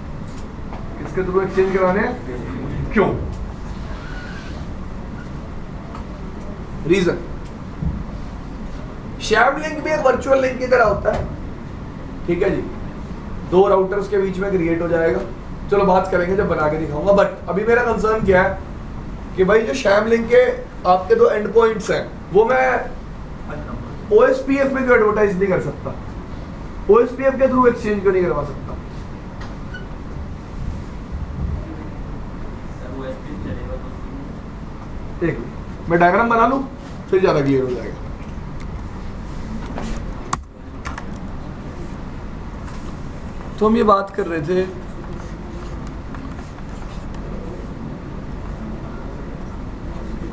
किसके थ्रू एक्सचेंज करवाने हैं? क्यों? रीजन, शैम लिंक भी एक वर्चुअल लिंक की तरह होता है. ठीक है जी, दो राउटर्स के बीच में क्रिएट हो जाएगा. चलो बात करेंगे जब बना के दिखाऊंगा. बट अभी मेरा कंसर्न क्या है कि भाई जो शैम लिंक के आपके दो एंड पॉइंट्स हैं, वो मैं OSPF में क्यों एडवर्टाइज नहीं कर सकता? OSPF के थ्रू एक्सचेंज क्यों नहीं करवा सकता? एक मिनट, मैं डायग्राम बना लूं फिर ज्यादा क्लियर हो जाएगा. तो हम ये बात कर रहे थे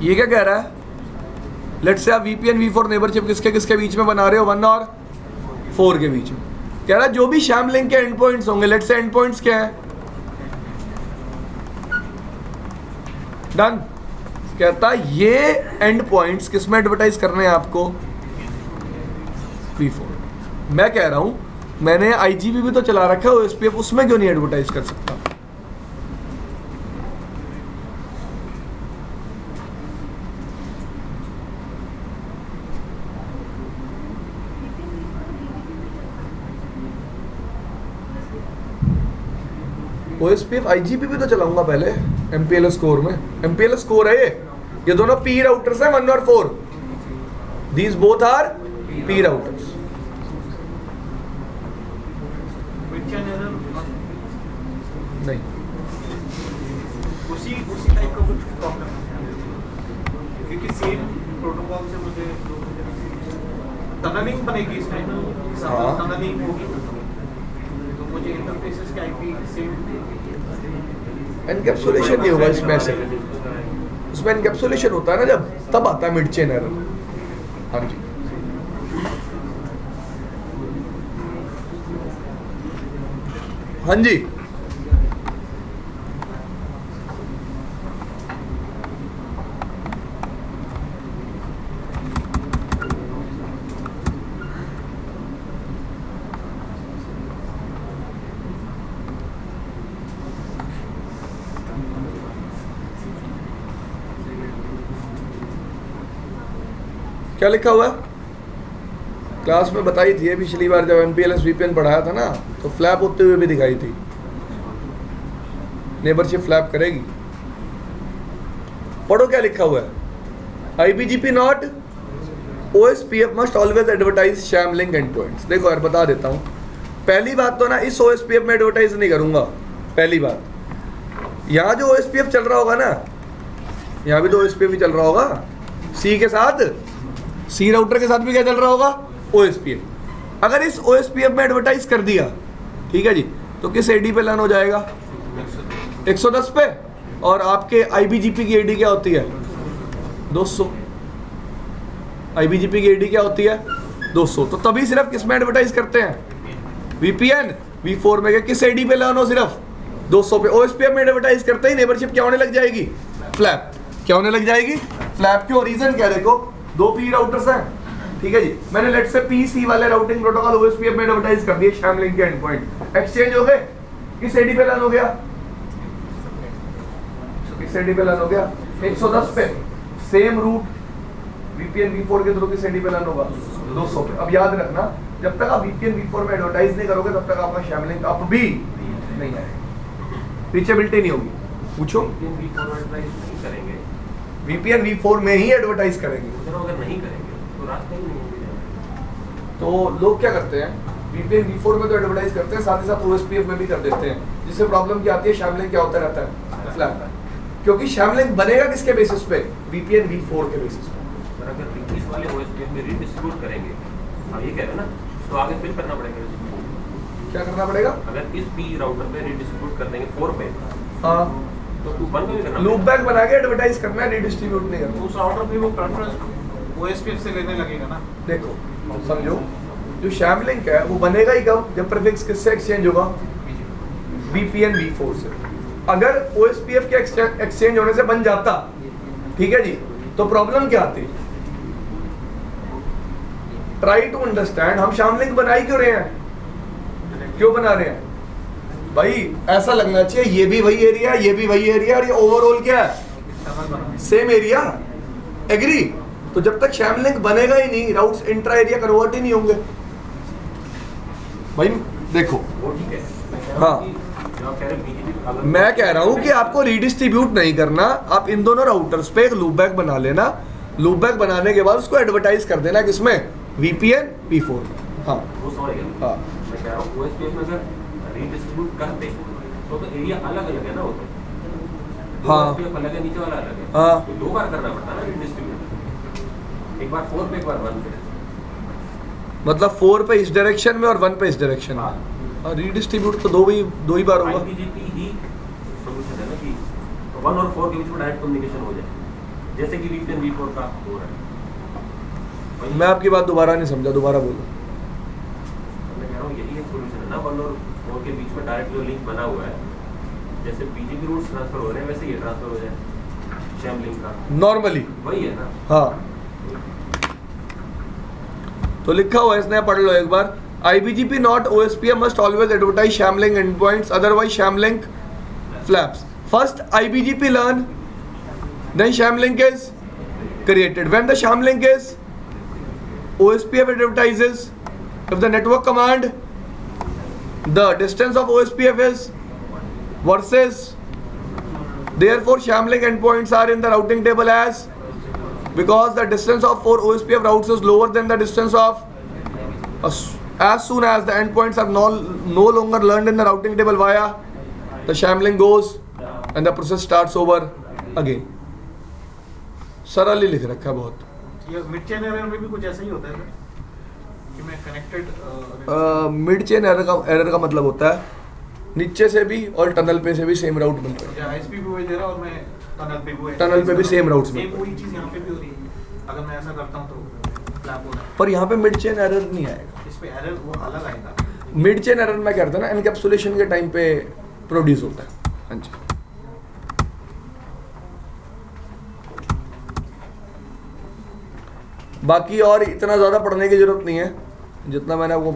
ये क्या कह रहा है? लेट्स से आप VPN v4 नेबरशिप किसके किसके बीच में बना रहे हो? 1 और 4 के बीच में. कह रहा है जो भी शैम लिंक के एंड पॉइंट्स होंगे, लेट्स से एंड पॉइंट्स क्या है? डन. कहता ये एंड पॉइंट्स किस में एडवर्टाइज करने हैं आपको? v4. मैं कह रहा हूं मैंने IGP भी तो चला रखा है, OSPF उसमें क्यों नहीं एडवर्टाइज कर सकता? OSPF IGP भी तो चलाऊंगा पहले MPLS कोर में. MPLS कोर है ये दोनों P राउटर्स हैं 1 और 4. These both are P routers. नहीं, उसी टाइप का कुछ प्रॉब्लम है क्योंकि सेम प्रोटोकॉल से मुझे टनलिंग बनेगी इस टाइम. हाँ. टनलिंग होगी तो मुझे इंटरफेसेस के आईपी सेम. एनकैप्सुलेशन नहीं होगा इसमें. ऐसे उसमें एनकैप्सुलेशन होता है ना जब, तब आता है मिड चेन एरर. हाँ जी. हाँ जी. क्या लिखा हुआ है? क्लास में बताई थी पिछली बार जब MPLS VPN पढ़ाया था ना, तो फ्लैप होते हुए भी दिखाई थी. नेबरशिप फ्लैप करेगी. पढ़ो क्या लिखा हुआ है. IPGP not OSPF must always advertise sham link and points. देखो यार बता देता हूँ. पहली बात तो ना इस OSPF में एडवर्टाइज नहीं करूंगा. पहली बात, यहाँ जो OSPF चल रहा होगा ना, यहाँ भी तो OSPF ही चल रहा होगा. C के साथ, C राउटर के साथ भी क्या चल रहा होगा? OSPF. अगर इस OSPF में एडवर्टाइज कर दिया, ठीक है जी, तो किस AD पे लर्न हो जाएगा? 110 पे. और आपके IPGP की AD क्या होती है? 200. IPGP की AD क्या होती है? 200. तो तभी सिर्फ किस में एडवर्टाइज करते हैं? VPN v4 में. किस AD पे लर्न हो? सिर्फ 200 पे. OSPF में एडवर्टाइज करते ही नेबरशिप क्या होने लग जाएगी? फ्लैप. क्या होने लग जाएगी? फ्लैप. क्यों? रीजन क्या? देखो, दो P राउटर्स हैं, ठीक है जी. मैंने लेट्स से PC वाले राउटिंग प्रोटोकॉल OSPF में एडवर्टाइज कर दिए शैम लिंक के एंड पॉइंट. एक्सचेंज हो गए. किस AD पे लर्न हो गया? किस AD पे लर्न हो गया? 110 पे. सेम रूट VPN v4 के थ्रू किस AD पे लर्न होगा? 200 पे. अब याद रखना, जब तक आप VPN v4 में एडवर्टाइज नहीं करोगे तब तक आपका शैम लिंक अप भी नहीं आएगा. रीचेबिलिटी नहीं होगी. पूछो. VPN v4 में ही एडवर्टाइज करेंगे. अगर नहीं करेंगे तो रास्ते ही नहीं होंगे. तो लोग क्या करते हैं? VPN v4 में तो एडवर्टाइज करते हैं, साथ ही साथ OSPF में भी कर देते हैं. जिससे प्रॉब्लम क्या आती है? शैम लिंक क्या होता रहता है? फ्लैप. क्योंकि शैम लिंक बनेगा किसके बेसिस पे? VPN v4 के बेसिस पे. अगर इस वाले OSPF में रीडिस्ट्रीब्यूट करेंगे, आप ये कह रहे हैं ना, तो आगे फिर करना पड़ेगा. क्या करना पड़ेगा? अगर इस P राउटर पे रीडिस्ट्रीब्यूट कर देंगे 4 पे, हाँ, तो 1 पे भी करना लूप बैक बना के एडवर्टाइज करना है, रीडिस्ट्रीब्यूट नहीं करना. उस राउटर पे वो प्रेफरेंस OSPF से लेने लगेगा ना। देखो समझो, जो शैम लिंक है वो बनेगा ही कब, जब प्रीफिक्स किससे एक्सचेंज होगा, VPN v4 से। अगर OSPF के एक्सचेंज होने से बन जाता, ठीक है जी, तो प्रॉब्लम क्या आती? ट्राई टू अंडरस्टैंड, हम शैम लिंक बना ही क्यों रहे हैं, क्यों बना रहे हैं भाई? ऐसा लगना चाहिए ये भी वही एरिया, ये भी वही एरिया, और ये ओवरऑल क्या है, सेम एरिया। एग्री? तो जब तक शैम लिंक बनेगा ही नहीं, राउट्स इंट्रा एरिया कन्वर्ट ही नहीं होंगे भाई। देखो वो ठीक है, हाँ। जो आप कह रहे हैं BGP अगर मैं कह रहा हूं कि आपको रीडिस्ट्रीब्यूट नहीं करना, आप इन दोनों राउटर्स पे एक लूप बैक बना लेना, लूप बैक बनाने के बाद उसको एडवर्टाइज कर देना किसमें, VPN v4। हाँ वो समझ गया। हाँ मैं कह रहा हूँ OSPF में अगर रीडिस्ट्रीब्यूट करते तो एरिया अलग अलग है ना, वो तो हाँ। OSPF अलग है, नीचे वाला अलग है। हाँ। तो 2 बार करना पड़ता है ना रीडिस्ट्रीब्यूट, एक बार 4 पे एक बार 1 पे। मतलब 4 पे इस डायरेक्शन में और 1 पे इस डायरेक्शन में, हाँ। और रीडिस्ट्रीब्यूट तो दो ही बार होगा। IPGP ही सॉल्यूशन है ना कि 1 और 4 के बीच में डायरेक्ट कम्युनिकेशन हो जाए, जैसे कि VPN v4 का हो रहा है। मैं आपकी बात दोबारा नहीं समझा, दोबारा बोलो। मैं कह रहा हूँ यही एक सॉल्यूशन है ना, 1 और 4 के बीच में डायरेक्ट जो लिंक बना हुआ है, जैसे BGP रूट्स ट्रांसफर हो रहे हैं वैसे ये ट्रांसफर हो जाए शैम लिंक का, नॉर्मली वही है ना। हाँ। तो लिखा हुआ है इसने, पढ़ लो एक बार। IPGP not OSPF must always advertise sham link endpoints, otherwise sham link flaps. First IPGP learn, then sham link is created. When the sham link is OSPF advertises, if the network command, the distance of OSPF is versus, therefore sham link endpoints are in the routing table as, because the distance of 4 OSPF routes is lower than the distance of, as soon as the endpoints are no longer learned in the routing table via, the sham link goes and the process starts over again. सरल ही लिख रखा है बहुत। ये mid chain error में भी कुछ ऐसा ही होता है कि मैं कनेक्टेड मिड चेन एरर का मतलब होता है नीचे से भी और टनल पे से भी सेम राउट बन रहा है, या ISP पे भेज दे रहा और मैं टनल पे भी सेम राउट्स सेम बन वही चीज यहाँ पे भी हो रही है। अगर मैं ऐसा करता हूँ तो फ्लैप हो रहा है, पर यहाँ पे मिड चेन एरर नहीं आएगा। इस पे एरर वो अलग आएगा। मिड चेन एरर मैं कहता ना एनकैप्सुलेशन के टाइम पे प्रोड्यूस होता है। हाँ जी। बाकी और इतना ज़्यादा पढ़ने की जरूरत नहीं है, जितना मैंने आपको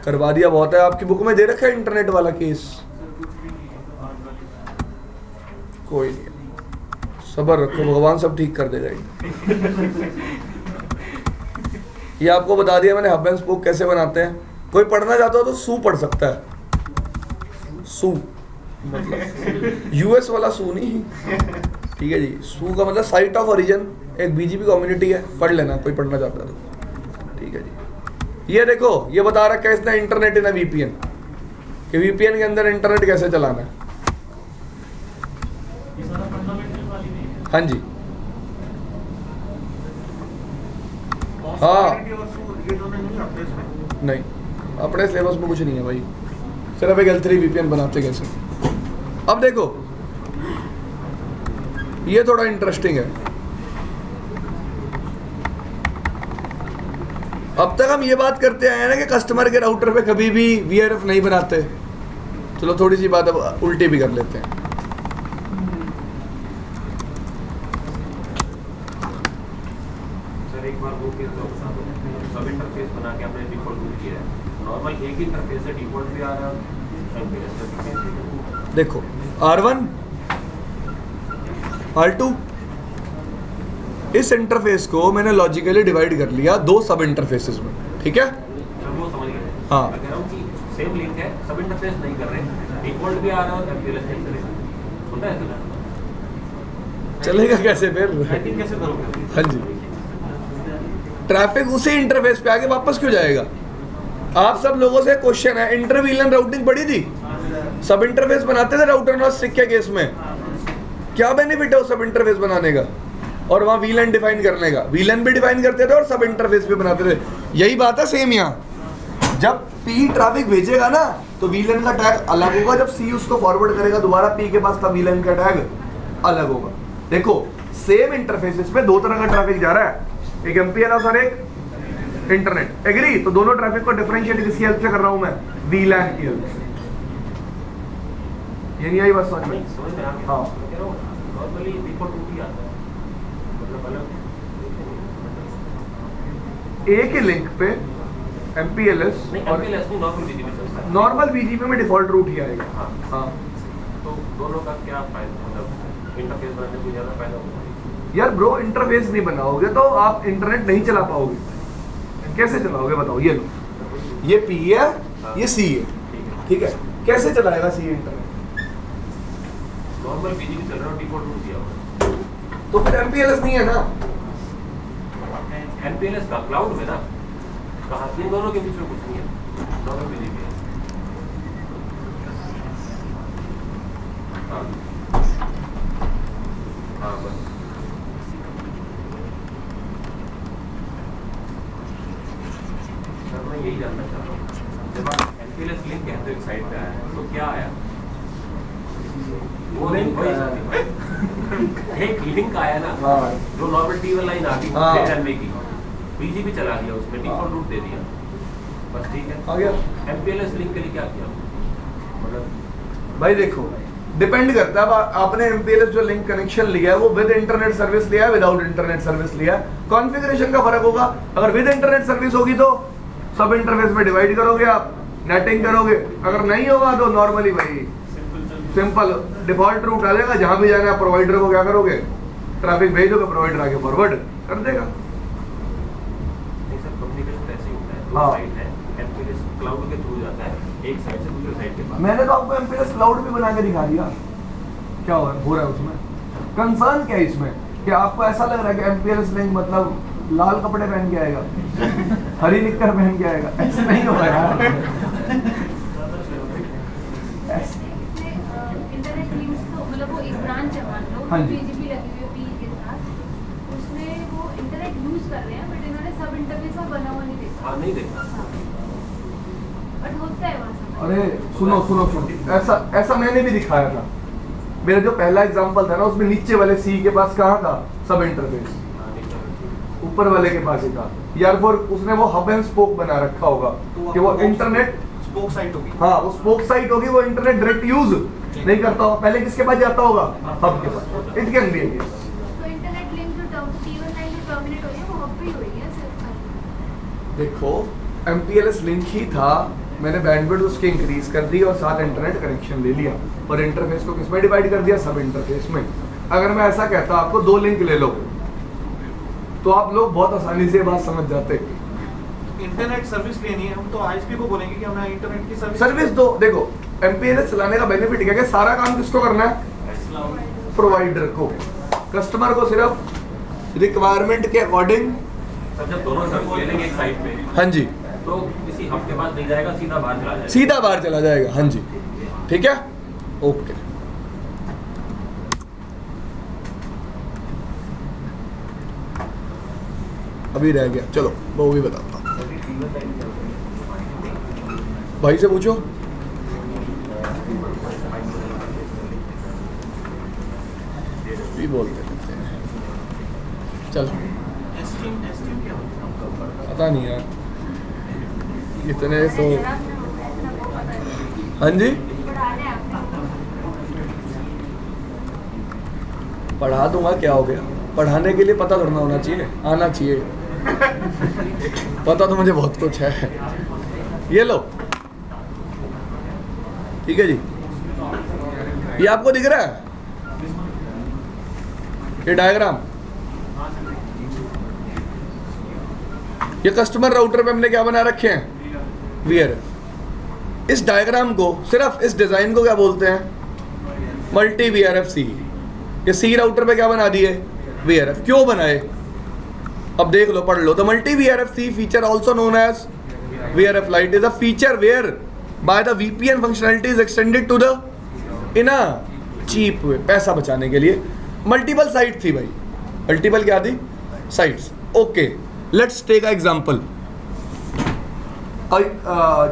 करवा दिया बहुत है। आपकी बुक में दे रखा है इंटरनेट वाला केस, कोई नहीं, सब्र रखो, भगवान सब ठीक कर देगा। ये आपको बता दिया मैंने हब एंड स्पोक कैसे बनाते हैं। कोई पढ़ना चाहता हो तो सू पढ़ सकता है, सू मतलब US वाला सू नहीं, ठीक है जी। सू का मतलब साइट ऑफ ओरिजिन, एक BGP कम्युनिटी है, पढ़ लेना कोई पढ़ना चाहता है तो, ठीक है जी। ये देखो ये बता रखा है इसने इंटरनेट इन VPN, कि VPN के अंदर इंटरनेट कैसे चलाना है। हाँ जी हाँ, नहीं अपने सिलेबस में कुछ नहीं है भाई, सिर्फ एक L3 VPN बनाते कैसे। अब देखो ये थोड़ा इंटरेस्टिंग है। अब तक हम ये बात करते आए हैं ना कि कस्टमर के राउटर पे कभी भी VRF नहीं बनाते। चलो थोड़ी सी बात अब उल्टी भी कर लेते हैं। सर एक बार वो केस तो बता दो, सब इंटरफेस बना के आपने डिफॉल्ट रूट किया है, नॉर्मल एक ही इंटरफेस है, डिफॉल्ट भी आ रहा है। देखो R1 R2, इस इंटरफेस को मैंने लॉजिकली डिवाइड कर लिया 2 सब इंटरफेसेस में, ठीक है। सर वो समझ गए। हाँ। मैं कह रहा हूँ कि सेम लिंक है, सब इंटरफेस नहीं कर रहे, डिफॉल्ट भी आ रहा है और MPLS नहीं चलेगा, होता है ऐसा? चलेगा कैसे फिर? सेटिंग कैसे करोगे? हाँ जी, ट्रैफिक उसी इंटरफेस पे आके वापस क्यों जाएगा? आप सब लोगों से क्वेश्चन है, इंटर वीलन राउटिंग पढ़ी थी? सब इंटरफेस बनाते थे राउटर नॉट स्टिक के केस में। क्या बेनिफिट है उस सब इंटरफेस बनाने का और वहाँ वीलन डिफाइन करने का? वीलन भी डिफाइन करते थे और सब इंटरफेस भी बनाते थे। यही बात है सेम यहाँ। जब P ट्रैफिक भेजेगा ना तो वीलन का टैग अलग होगा, जब C उसको फॉरवर्ड करेगा दोबारा P के पास तब वीलन का टैग अलग होगा। देखो सेम इंटरफेसेस पे 2 तरह का ट्रैफिक जा रहा है, एक MPLS और एक इंटरनेट, एग्री? तो दोनों ट्रैफिक को डिफरेंशिएट किसकी हेल्प से कर रहा हूं मैं? VLAN की हेल्प से। ये नहीं आई बात समझ में? समझ में आ गया। हाँ। मैं कह रहा हूँ नॉर्मली डिफॉल्ट रूट ही आता है, मतलब अलग एक ही लिंक पे MPLS नहीं, और MPLS नहीं, नॉर्मल BGP चलता है। नॉर्मल BGP में डिफॉल्ट रूट ही आएगा। हाँ। हाँ तो दोनों का क्या फायदा, मतलब इंटरफेस बनाने में ज़्यादा फायदा होगा? यार ब्रो, इंटरफेस नहीं बनाओगे तो आप इंटरनेट नहीं चला पाओगे। कैसे चलाओगे बताओ? ये लो, ये P है, ये C है, ठीक है? कैसे चलाएगा C इंटरनेट? नॉर्मल BGP चल रहा है, डिफॉल्ट रूट दिया हुआ तो फिर MPLS नहीं है ना। है। MPLS का क्लाउड में ना, कहाँ इन दोनों के बीच में कुछ नहीं है, नॉर्मल BGP है। हाँ हाँ, बस सर मैं यही जानना चाह रहा हूँ, जब आप MPLS लिंक कहते हो एक साइट पे आया तो क्या आया? वो लिंक एक लिंक आया ना, हाँ। जो नॉर्मल टी लाइन आती हाँ। है रनवे की, BGP चला दिया उसमें, डिफॉल्ट रूट दे दिया, बस ठीक है। आ गया। MPLS लिंक के लिए क्या किया मतलब? भाई देखो, डिपेंड करता है। अब आपने MPLS जो लिंक कनेक्शन लिया है वो विद इंटरनेट सर्विस लिया है, विदाउट इंटरनेट सर्विस लिया है, कॉन्फ़िगरेशन का फर्क होगा। अगर विद इंटरनेट सर्विस होगी तो सब इंटरफेस में डिवाइड करोगे आप, नेटिंग करोगे। अगर नहीं होगा तो नॉर्मली भाई सिंपल डिफॉल्ट रूट आ जाएगा, जहां भी जाना है प्रोवाइडर को क्या करोगे? ट्रैफिक भेजोगे, प्रोवाइडर आगे फॉरवर्ड कर देगा। नहीं सर, कम्युनिकेशन ऐसे ही होता है, दो हाँ। साइट है, MPLS क्लाउड के थ्रू जाता है एक साइड से दूसरे साइड के पास। मैंने तो आपको MPLS क्लाउड भी बना के दिखा दिया। क्या हो रहा है उसमें? कंसर्न क्या है इसमें कि आपको ऐसा लग रहा है कि MPLS लिंक मतलब लाल कपड़े पहन के आएगा, हरी निक्कर पहन के आएगा? ऐसे नहीं होगा यार। इंटरनेट लिंक्स तो मतलब वो एक ब्रांच है मान लो, हाँ जी। BGP लगी हुई है P के साथ, उसमें वो इंटरनेट यूज कर रहे हैं बट इन्होंने सब इंटरफेस का बना हुआ नहीं देखा। हाँ, नहीं देखा। बट होता है वहाँ सब। अरे सुनो सुनो सुनो, ऐसा मैंने भी दिखाया था। मेरा जो पहला एग्जांपल था ना, उसमें नीचे वाले C के पास कहाँ था सब इंटरफेस? हाँ, नहीं था। ऊपर वाले के पास ही था यार। फिर उसने वो हब एंड स्पोक बना रखा होगा कि वो इंटरनेट, स्पोक साइट होगी। हाँ वो स्पोक साइट होगी, वो इंटरनेट डायरेक्ट यूज नहीं करता होगा। पहले किसके पास जाता होगा? हब के पास। It can be. तो इंटरनेट लिंक जो T1 लाइन जो टर्मिनेट हुई है वो हब पे ही हुई है सिर्फ। देखो MPLS लिंक ही था, मैंने बैंडविड्थ उसकी इंक्रीज कर दी और साथ इंटरनेट कनेक्शन ले लिया और इंटरफेस को किसमें डिवाइड कर दिया? सब इंटरफेस में। अगर मैं ऐसा कहता आपको 2 लिंक ले लो तो आप लोग बहुत आसानी से बात समझ जाते। इंटरनेट सर्विस लेनी है, हम तो ISP को बोलेंगे कि हमें इंटरनेट की सर्विस दो। देखो MPLS चलाने का बेनिफिट क्या है कि सारा काम किसको करना है? प्रोवाइडर को। कस्टमर को सिर्फ रिक्वायरमेंट के अकॉर्डिंग। सर जब दोनों सर्विस ले लेंगे एक साइड पे, हाँ जी, तो किसी हब के पास नहीं जाएगा, सीधा बाहर चला जाएगा। सीधा बाहर चला जाएगा। हाँ जी, ठीक है, ओके। अभी रह गया, चलो मैं वो भी बताता हूँ। भाई से पूछो। भी बोलते रहते हैं। चल STM क्या होता है? पता नहीं यार, इतने तो। हाँ जी, पढ़ा दूंगा, क्या हो गया? पढ़ाने के लिए पता थोड़ा होना चाहिए, आना चाहिए। पता तो मुझे बहुत कुछ है। ये लो, ठीक है जी। ये आपको दिख रहा है ये डायग्राम? ये कस्टमर राउटर पे हमने क्या बना रखे हैं? VRF। इस डायग्राम को, सिर्फ इस डिजाइन को क्या बोलते हैं? Multi VRF C। ये C राउटर पे क्या बना दिए? VRF। क्यों बनाए? अब देख लो, पढ़ लो। The multi VRF C feature also known as VRF Lite is a feature where by the VPN functionality is extended to the in a cheap way. पैसा बचाने के लिए। मल्टीपल साइट थी भाई, मल्टीपल क्या थी? Sites. Okay, let's take a example.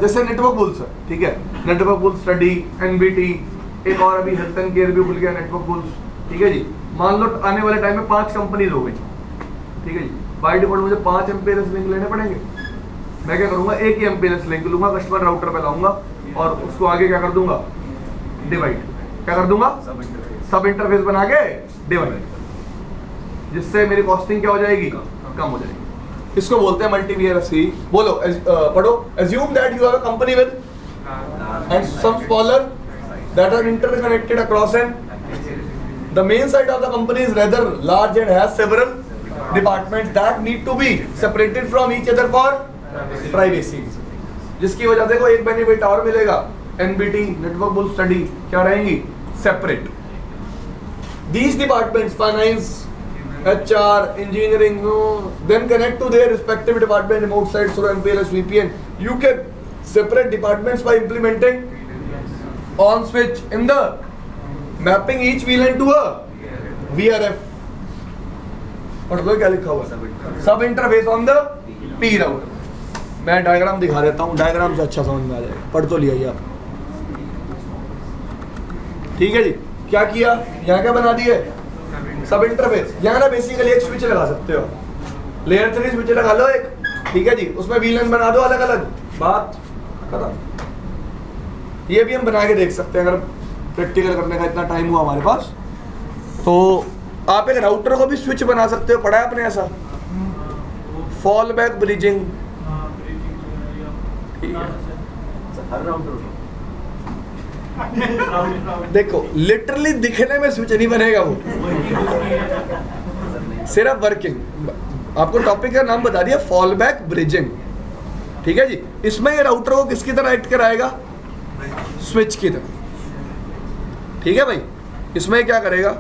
जैसे network बुल्स है, ठीक है? नेटवर्क बुल्स स्टडी, NBT, एक और अभी हेल्थ एंड केयर भी खुल गया नेटवर्क बुल्स, ठीक है जी। मान लो आने वाले टाइम में 5 कंपनीज हो गई, ठीक है जी। बाय डिफॉल्ट मुझे 5 MPLS लिंक लेने पड़ेंगे। मैं क्या करूंगा, एक ही MPLS लिंक लूंगा, कस्टमर राउटर पे लाऊंगा और उसको आगे क्या कर दूंगा, डिवाइड। क्या कर दूंगा, सब इंटरफेस बना के डिवाइड, जिससे मेरी कॉस्टिंग क्या हो जाएगी, कम हो जाएगी। इसको बोलते हैं मल्टी VRFC। बोलो, पढ़ो। Assume that you have a company with and some smaller that are interconnected across an the main site of the company is rather large and has several departments that need to be separated from each other for privacy, जिसकी वजह से कोई एक benefit और मिलेगा, NBT network bull study क्या रहेंगी, separate. These departments, finance, HR, engineering, then connect to their respective department remote sites through MPLS VPN. You can separate departments by implementing on switch in the mapping each VLAN to a VRF। पढ़ लो क्या लिखा हुआ है, सब interface on the P router. मैं diagram दिखा देता हूँ, डायग्राम से अच्छा समझ में आ जाएगा, पढ़ तो लिया ही आप। ठीक है जी, क्या किया, यहाँ क्या बना दिए, सब इंटरफेस। यहाँ ना बेसिकली एक स्विच लगा सकते हो, लेयर 3 स्विच लगा लो एक, ठीक है जी, उसमें VLAN बना दो अलग अलग, बात खत्म। ये भी हम बना के देख सकते हैं अगर प्रैक्टिकल करने का इतना टाइम हुआ हमारे पास। तो आप एक राउटर को भी स्विच बना सकते हो, पढ़ा है आपने ऐसा, फॉल बैक ब्रिजिंग। हर राउटर देखो लिटरली दिखने में स्विच नहीं बनेगा वो, सिर्फ वर्किंग। आपको टॉपिक का नाम बता दिया, फॉल बैक ब्रिजिंग। ठीक है जी, इसमें ये राउटर को किसकी तरह एक्ट कराएगा, स्विच की तरह। ठीक है भाई, इसमें क्या करेगा,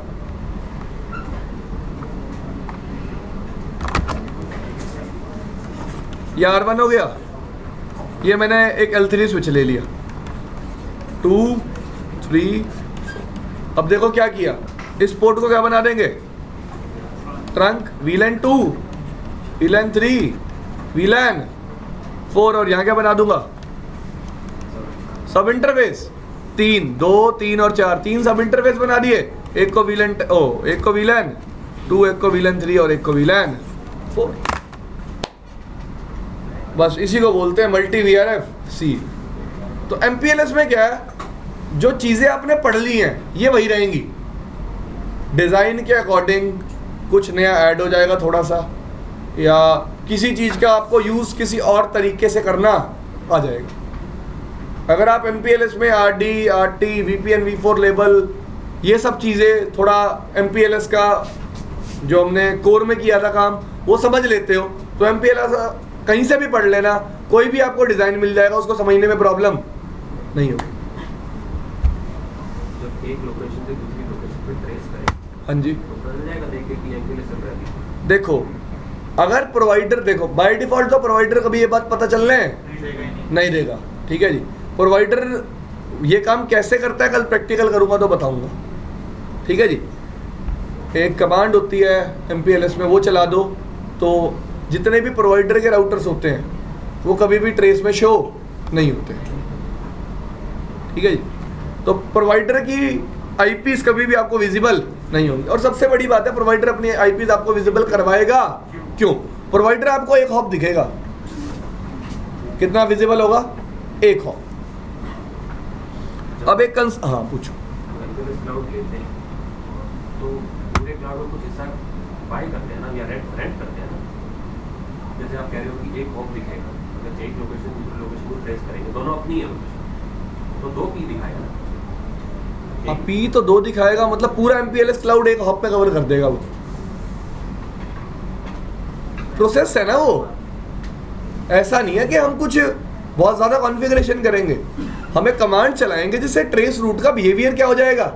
ये R1 हो गया, ये मैंने एक L3 स्विच ले लिया, 2 3। अब देखो क्या किया, इस पोर्ट को क्या बना देंगे, ट्रंक, VLAN 2, VLAN 3, VLAN 4, और यहाँ क्या बना दूंगा, सब इंटरफेस। 3 2 3 और 4, 3 सब इंटरफेस बना दिए, एक को VLAN एक को VLAN 2, एक को VLAN 3 और एक को VLAN 4। बस इसी को बोलते हैं मल्टी VRFC। तो MPLS में क्या है, जो चीज़ें आपने पढ़ ली हैं ये वही रहेंगी, डिज़ाइन के अकॉर्डिंग कुछ नया ऐड हो जाएगा थोड़ा सा, या किसी चीज़ का आपको यूज़ किसी और तरीके से करना आ जाएगा। अगर आप MPLS में RD RT VPN V4 label ये सब चीज़ें थोड़ा MPLS का जो हमने कोर में किया था काम वो समझ लेते हो, तो MPLS कहीं से भी पढ़ लेना, कोई भी आपको डिज़ाइन मिल जाएगा, उसको समझने में प्रॉब्लम नहीं होगी। जब एक लोकेशन से दूसरी लोकेशन पे ट्रेस करें, हाँ जी, तो पता जाएगा देखे कि MPLS चल रहा है। देखो अगर प्रोवाइडर, देखो बाय डिफॉल्ट तो प्रोवाइडर कभी ये बात पता चलने नहीं देगा। ठीक है जी, प्रोवाइडर ये काम कैसे करता है कल प्रैक्टिकल करूँगा तो बताऊँगा। ठीक है जी, एक कमांड होती है MPLS में, वो चला दो तो जितने भी प्रोवाइडर के राउटर्स होते हैं वो कभी भी ट्रेस में शो नहीं होते। ठीक है जी, तो प्रोवाइडर की IPs कभी भी आपको विजिबल नहीं होंगी, और सबसे बड़ी बात है प्रोवाइडर अपनी IPs आपको विजिबल करवाएगा क्यों, प्रोवाइडर आपको एक हॉप दिखेगा, कितना विजिबल होगा, एक हॉप। अब एक हाँ पूछो। MPLS क्लाउड लेते हैं तो पूरे क्लाउड को कुछ हिस्सा बाय करते हैं ना, या रेंट करते हैं ना। जैसे आप कह रहे हो कि एक हॉप दिखेगा, अगर एक लोकेशन दूसरी लोकेशन को ट्रेस करेंगे, दोनों अपनी है लोकेशन, तो 2 P दिखाएगा ना। अब P तो 2 दिखाएगा, मतलब पूरा MPLS क्लाउड एक हॉप पे कवर कर देगा। वो प्रोसेस है ना, वो ऐसा नहीं है कि हम कुछ बहुत ज्यादा कॉन्फ़िगरेशन करेंगे, हमें कमांड चलाएंगे जिससे ट्रेस रूट का बिहेवियर क्या हो जाएगा,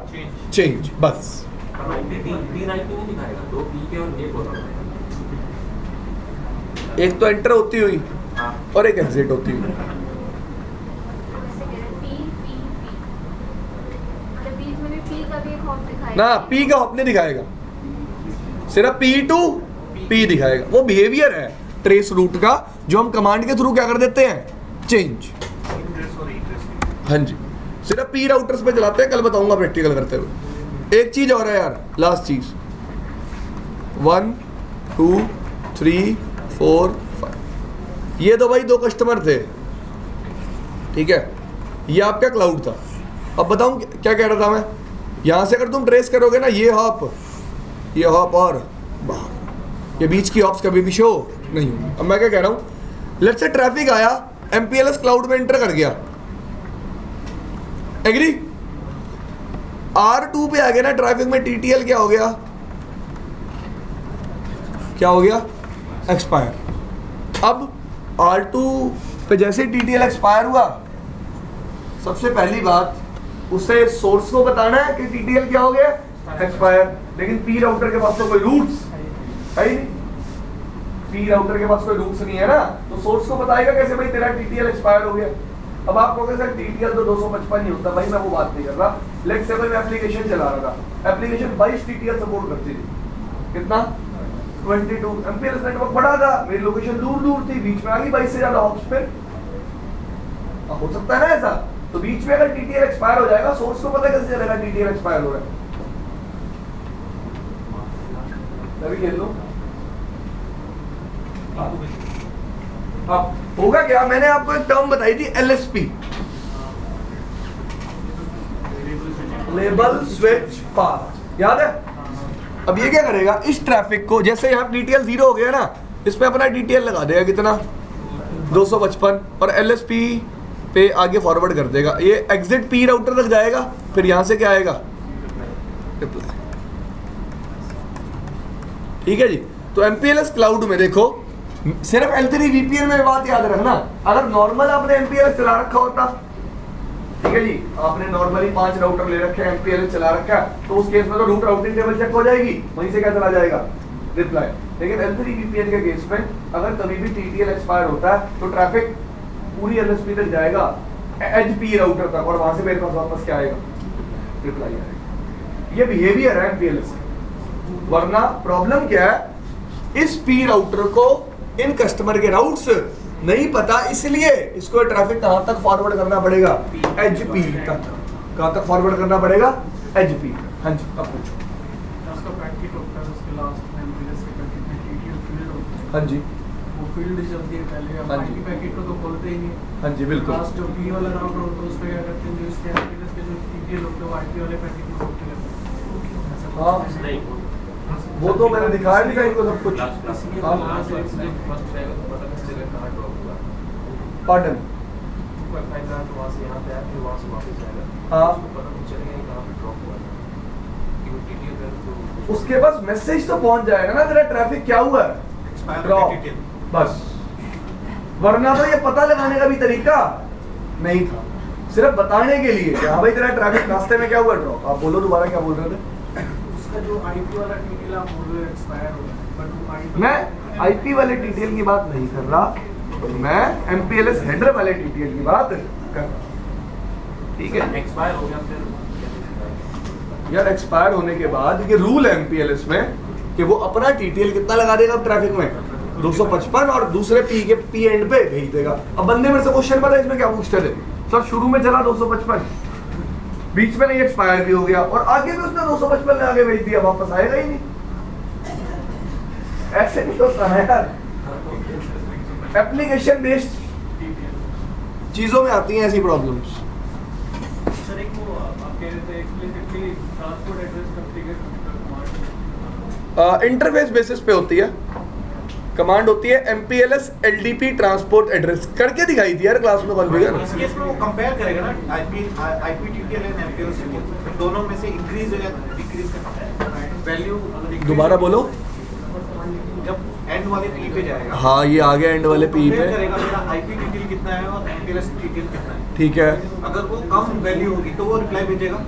चेंज। बस 3 IP नहीं दिखाएगा, 2 P के और एक होगा। एक तो एंटर होती हुई और एक एग्जिट होती हुई। ना P का हॉप नहीं दिखाएगा, सिर्फ P to P दिखाएगा। वो बिहेवियर है ट्रेस रूट का जो हम कमांड के थ्रू क्या कर देते हैं, चेंज। हाँ जी, सिर्फ P राउटर्स पे चलाते हैं, कल बताऊंगा प्रैक्टिकल करते हुए। एक चीज और है यार, लास्ट चीज, 1 2 3 4 5। ये तो भाई 2 कस्टमर थे, ठीक है, ये आपका क्लाउड था। अब बताऊं क्या कह रहा था मैं, यहाँ से अगर तुम ट्रेस करोगे ना, ये हॉप और बाहर, ये बीच की हॉप्स कभी भी शो नहीं होगी। अब मैं क्या कह रहा हूँ, लेट्स से ट्रैफिक आया, MPLS क्लाउड में एंटर कर गया, एग्री, R2 पे आ गया ना ट्रैफिक में, TTL क्या हो गया, एक्सपायर। अब R2 पे जैसे TTL एक्सपायर हुआ, सबसे पहली बात उसे सोर्स को बताना है कि TTL क्या हो गया, एक्सपायर। लेकिन P राउटर के पास तो कोई रूट्स है ही नहीं, P राउटर के पास कोई रूट्स नहीं है ना, तो सोर्स को बताएगा कैसे भाई तेरा TTL एक्सपायर हो गया। अब आप कहोगे सर TTL तो 255 नहीं होता, भाई मैं वो बात नहीं कर रहा। लेट्स से मैं एप्लीकेशन चला रहा था, एप्लीकेशन 22 TTL सपोर्ट करती थी, कितना 22। MPLS नेटवर्क बड़ा था, मेरी लोकेशन दूर थी, बीच में आ गई 22 से ज्यादा हॉप्स पे, हो सकता है ना ऐसा। तो बीच में अगर TTL एक्सपायर हो जाएगा, सोर्स को पता कैसे चलेगा TTL एक्सपायर हो रहा है। मैं भी खेल लूं। अब होगा क्या, मैंने आपको एक टर्म बताई थी LSP, लेबल स्विच पाथ, याद है। अब ये क्या करेगा, इस ट्रैफिक को, जैसे यहाँ TTL 0 हो गया ना, इस पे अपना TTL लगा देगा कितना 255, और LSP पे आगे फॉरवर्ड कर देगा। ये एग्जिट P राउटर तक जाएगा, फिर यहाँ से क्या आएगा, रिप्लाई, ठीक है जी। तो MPLS क्लाउड में देखो, सिर्फ L3 VPN में बात याद रखना, अगर नॉर्मल आपने MPLS चला रखा होता, ठीक है जी, आपने नॉर्मली 5 राउटर ले रखे हैं, MPLS चला रखा है, तो उस केस में तो रूट राउटिंग टेबल चेक हो जाएगी, वहीं से क्या चला जाएगा, रिप्लाई। लेकिन L3 VPN के केस में अगर कभी भी TTL एक्सपायर होता है तो ट्रैफिक पूरी LSP तक जाएगा, एज P राउटर तक, और वहां से मेरे पास वापस क्या आएगा, रिप्लाई आएगा। ये बिहेवियर है MPLS। वरना प्रॉब्लम क्या है, इस P राउटर को इन कस्टमर के राउट्स नहीं पता, इसलिए इसको ट्रैफिक कहां तक फॉरवर्ड करना पड़ेगा, एज P तक। कहां तक फॉरवर्ड करना पड़ेगा, एज P। हाँ जी, अब पूछो। उसका पैकेट होता है, उसके लास्ट में MPLS के पैकेट में TTL फील्ड होता है। हाँ जी, वो फील्ड चलती है पहले, अब हाँ जी। IP पैकेट को तो खोलते ही नहीं। हाँ जी, बिल्कुल। लास्ट जो P वाला राउटर होता है, उस पे क्या करते हैं, जो इसके MPLS के जो TTL होते हैं, वो IP वाले पैकेट में होते हैं। हाँ, नहीं, वो तो मैंने दिखाया नहीं इनको सब कुछ। लास्ट हाँ। फर्स्ट रहेगा तो पता नहीं चलेगा कहाँ ड्रॉप हुआ। पार्टन, फाइल रहा तो वहाँ से यहाँ पे आया, फिर वहाँ से वापस जाएगा, हाँ। उसको पता नहीं चलेगा कि कहाँ पे ड्रॉप हुआ है, कि वो TTL का तो उसके पास मैसेज तो पहुंच जाएगा ना तेरा ट्रैफिक क्या हुआ है, एक्सपायर ड्रॉप, TTL। बस। वरना तो ये पता लगाने का भी तरीका नहीं था, सिर्फ बताने के लिए कि हाँ भाई तेरा ट्रैफिक रास्ते में क्या हुआ, ड्रॉप। आप बोलो दोबारा, क्या बोल रहे थे। उसका जो IP वाला TTL आप बोल रहे हो एक्सपायर हो गया, बट वो IP मैं IP वाले TTL की बात नहीं कर रहा, मैं MPLS हेडर वाले TTL की बात कर रहा, ठीक है। एक्सपायर हो गया फिर यार एक्सपायर होने के बाद ये रूल है MPLS में कि वो अपना TTL कितना लगा देगा ट्रैफिक में, 255, और दूसरे P एंड पे भेज देगा। अब बंदे मेरे से क्वेश्चन पता है इसमें क्या पूछते थे, सर शुरू में चला 255, बीच में नहीं एक्सपायर भी हो गया, और आगे भी उसने 255 में आगे भेज दिया, वापस आएगा ही नहीं। ऐसे नहीं होता है यार, एप्लीकेशन बेस्ड चीजों में आती हैं ऐसी प्रॉब्लम्स। सर एक वो आप कह रहे थे explicitly transport address configure command interface basis पे होती है, कमांड होती है MPLS LDP ट्रांसपोर्ट एड्रेस, करके दिखाई थी यार क्लास में कॉन्फ़िगर। इस केस में वो कंपेयर करेगा ना IP TTL and MPLS TTL, दोनों में से इंक्रीज हो या डिक्रीज का वैल्यू दोबारा बोलो। जब एंड वाले P पे जाएगा, हाँ, ये आ गया एंड वाले P कंपेयर पे, करेगा मेरा IP TTL कितना है और MPLS TTL कितना है। ठीक है। अगर वो कम वैल्यू होगी तो वो रिप्लाई भेजेगा,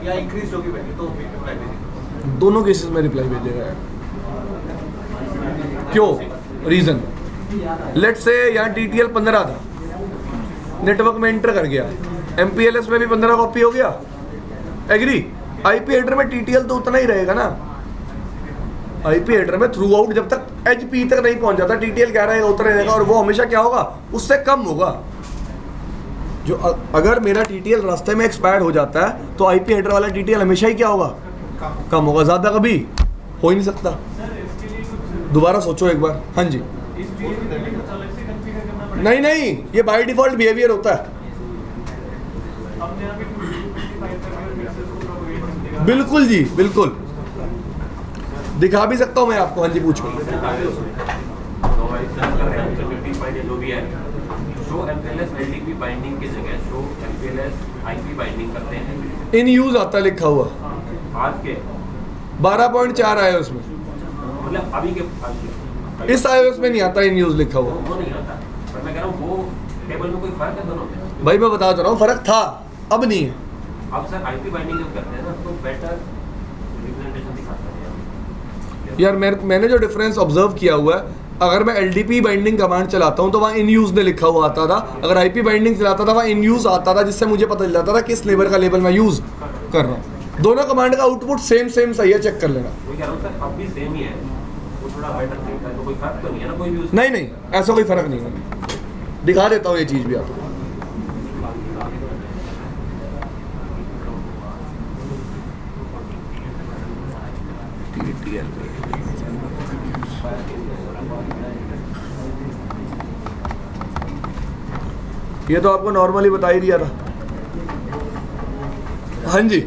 या इंक्रीज होगी वैल्यू तो वो रिप्लाई भेजेगा। दोनों केसेस में रिप्लाई भेजेगा। क्यों, रीजन, लेट्स से यहाँ TTL 15 था, नेटवर्क में एंटर कर गया, MPLS में भी 15 कॉपी हो गया, एग्री। IP हेडर में TTL तो उतना ही रहेगा ना, IP हेडर में थ्रू आउट जब तक एज P तक नहीं पहुंच जाता TTL क्या रहेगा, उतना रहेगा, और वो हमेशा क्या होगा, उससे कम होगा। जो अगर मेरा TTL रास्ते में एक्सपायर हो जाता है तो IP हेडर वाला TTL हमेशा ही क्या होगा, कम होगा, ज्यादा कभी हो ही नहीं सकता। सर इसके लिए कुछ दोबारा सोचो एक बार। हाँ जी। इस behavior के लिए कुछ अलग से configure करना पड़ेगा? नहीं नहीं, ये बाय डिफॉल्ट बिहेवियर होता है। हमने यहाँ पे 255 तक और mixes को propagate कर देगा। बिल्कुल जी, बिल्कुल। दिखा भी सकता हूँ मैं आपको। हाँ जी, पूछो। तो हमारी सेंसर है 50 पॉइंट जो भी है, शो एमपीएलएस एलडीपी बाइंडिंग की जगह शो एमपीएलएस आईपी बाइंडिंग करते हैं। इन यूज आता है लिखा हुआ, आज के 12.4 आया उसमें। मतलब अभी के इस iOS में नहीं आता इन यूज लिखा हुआ। वो नहीं आता, पर मैं कह रहा हूँ वो टेबल में कोई फर्क है दोनों में? भाई मैं बता तो रहा हूँ, फर्क था, अब नहीं है। अब सर आईपी बाइंडिंग जब करते हैं ना तो बेटर रिप्रेजेंटेशन दिखाता है। यार मैंने जो डिफरेंस ऑब्जर्व किया हुआ है, अगर मैं LDP बाइंडिंग कमांड चलाता हूँ तो वहाँ इन यूज ने लिखा हुआ आता था। अगर IP बाइंडिंग चलाता था वहाँ इन यूज आता था, जिससे मुझे पता चल जाता था किस लेबर का लेबल मैं यूज कर रहा हूँ। दोनों कमांड का आउटपुट सेम सही है, चेक कर लेना। वो कह रहा हूँ सर अब भी सेम ही है, वो थोड़ा बेटर दिखता है, तो कोई फर्क तो नहीं है ना कोई भी उसमें? नहीं नहीं, ऐसा कोई फर्क नहीं है। दिखा देता हूँ ये चीज़ भी आपको। ये तो आपको नॉर्मली बता ही दिया था। हाँ जी।